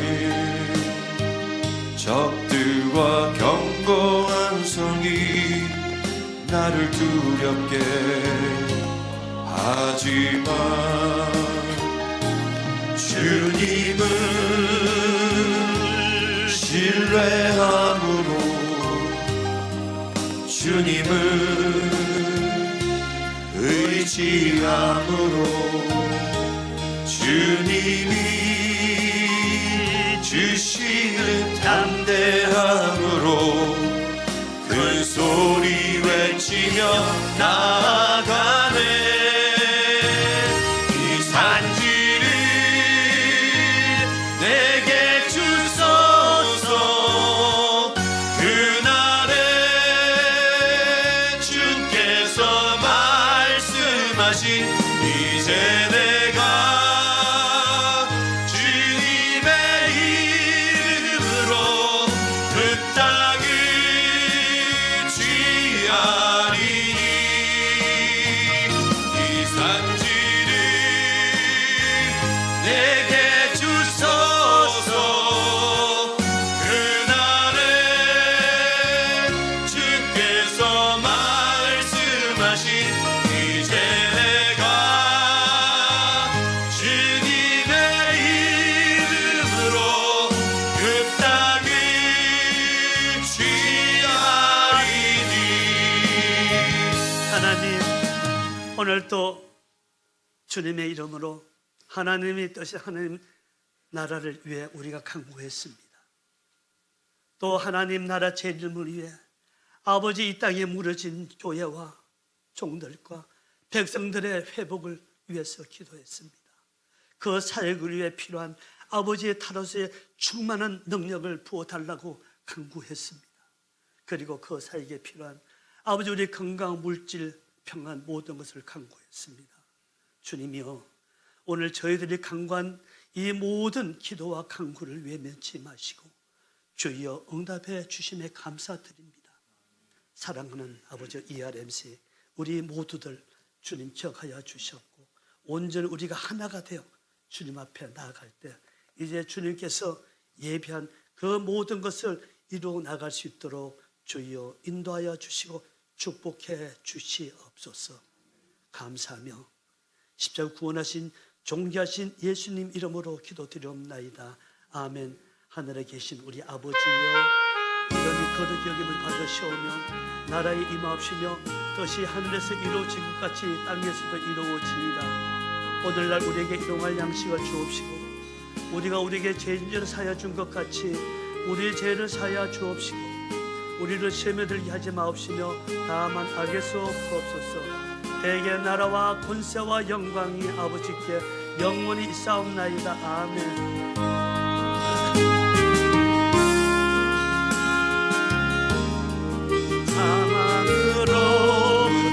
적들과 견고한 성이 나를 두렵게 하지만 주님을 신뢰함으로 주님을 의지함으로 주님이 주시는 담대함으로 큰 소리 외치며 나아가네. 이 산지를 말씀하신 이제 내가 주님의 이름으로 그 땅을 취하리니 이 산지를 내게 주소서. 그날에 주께서 말씀하신 이제 내가 주님의 이름으로 그 땅을 취하리니. 하나님, 오늘도 주님의 이름으로 하나님의 뜻이 하나님 나라를 위해 우리가 간구했습니다. 또 하나님 나라 제 이름을 위해 아버지 이 땅에 무너진 교회와 종들과 백성들의 회복을 위해서 기도했습니다. 그 사역을 위해 필요한 아버지의 타로스의 충만한 능력을 부어달라고 간구했습니다. 그리고 그 사역에 필요한 아버지 우리 건강, 물질, 평안 모든 것을 간구했습니다. 주님이여, 오늘 저희들이 간구한 이 모든 기도와 간구를 위해 면치 마시고 주여 응답해 주심에 감사드립니다. 사랑하는 아버지 ERMC 우리 모두들 주님 기억하여 주셨고 온전히 우리가 하나가 되어 주님 앞에 나아갈 때 이제 주님께서 예비한 그 모든 것을 이루어 나갈 수 있도록 주여 인도하여 주시고 축복해 주시옵소서. 감사하며 십자가 구원하신 존귀하신 예수님 이름으로 기도드리옵나이다. 아멘. 하늘에 계신 우리 아버지여, 이름이 거룩히 여김을 받으시오며 나라에 임하옵시며 뜻이 하늘에서 이루어진 것 같이 땅에서도 이루어지이다. 오늘날 우리에게 일용할 양식을 주옵시고 우리가 우리에게 죄인을 사하여 준 것 같이 우리의 죄를 사하여 주옵시고 우리를 시험에 들게 하지 마옵시며 다만 악에서 구하옵소서. 대개 나라와 권세와 영광이 아버지께 영원히 있사옵나이다. 아멘.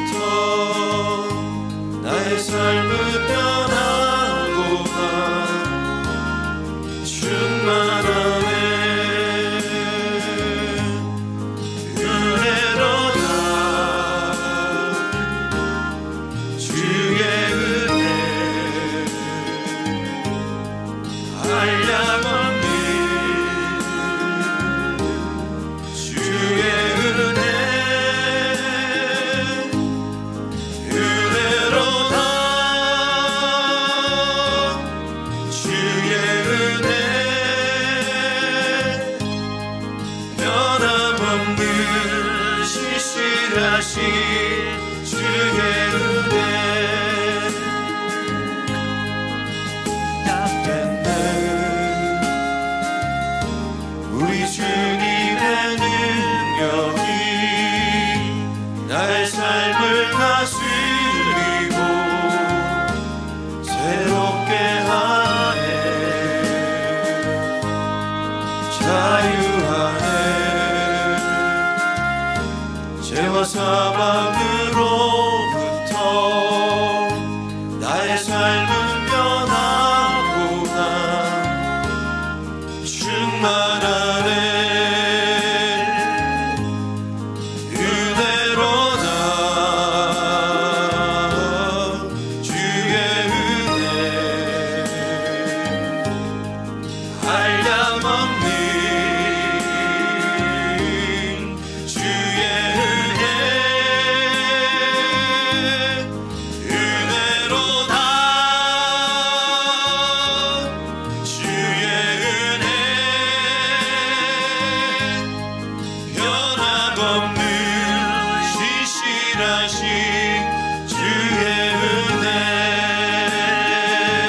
사망으로부터 나의 삶을 변하고 간 충만함에 은혜로다. 주의 은혜 한량없는 주의 은혜 은혜로다. 주의 은혜 변함없는 신실하신 주의 은혜 약된 우리 주님의 능력이 나의 삶을 다스리고 새롭게 하네. 자유하네. 죄와 사망으로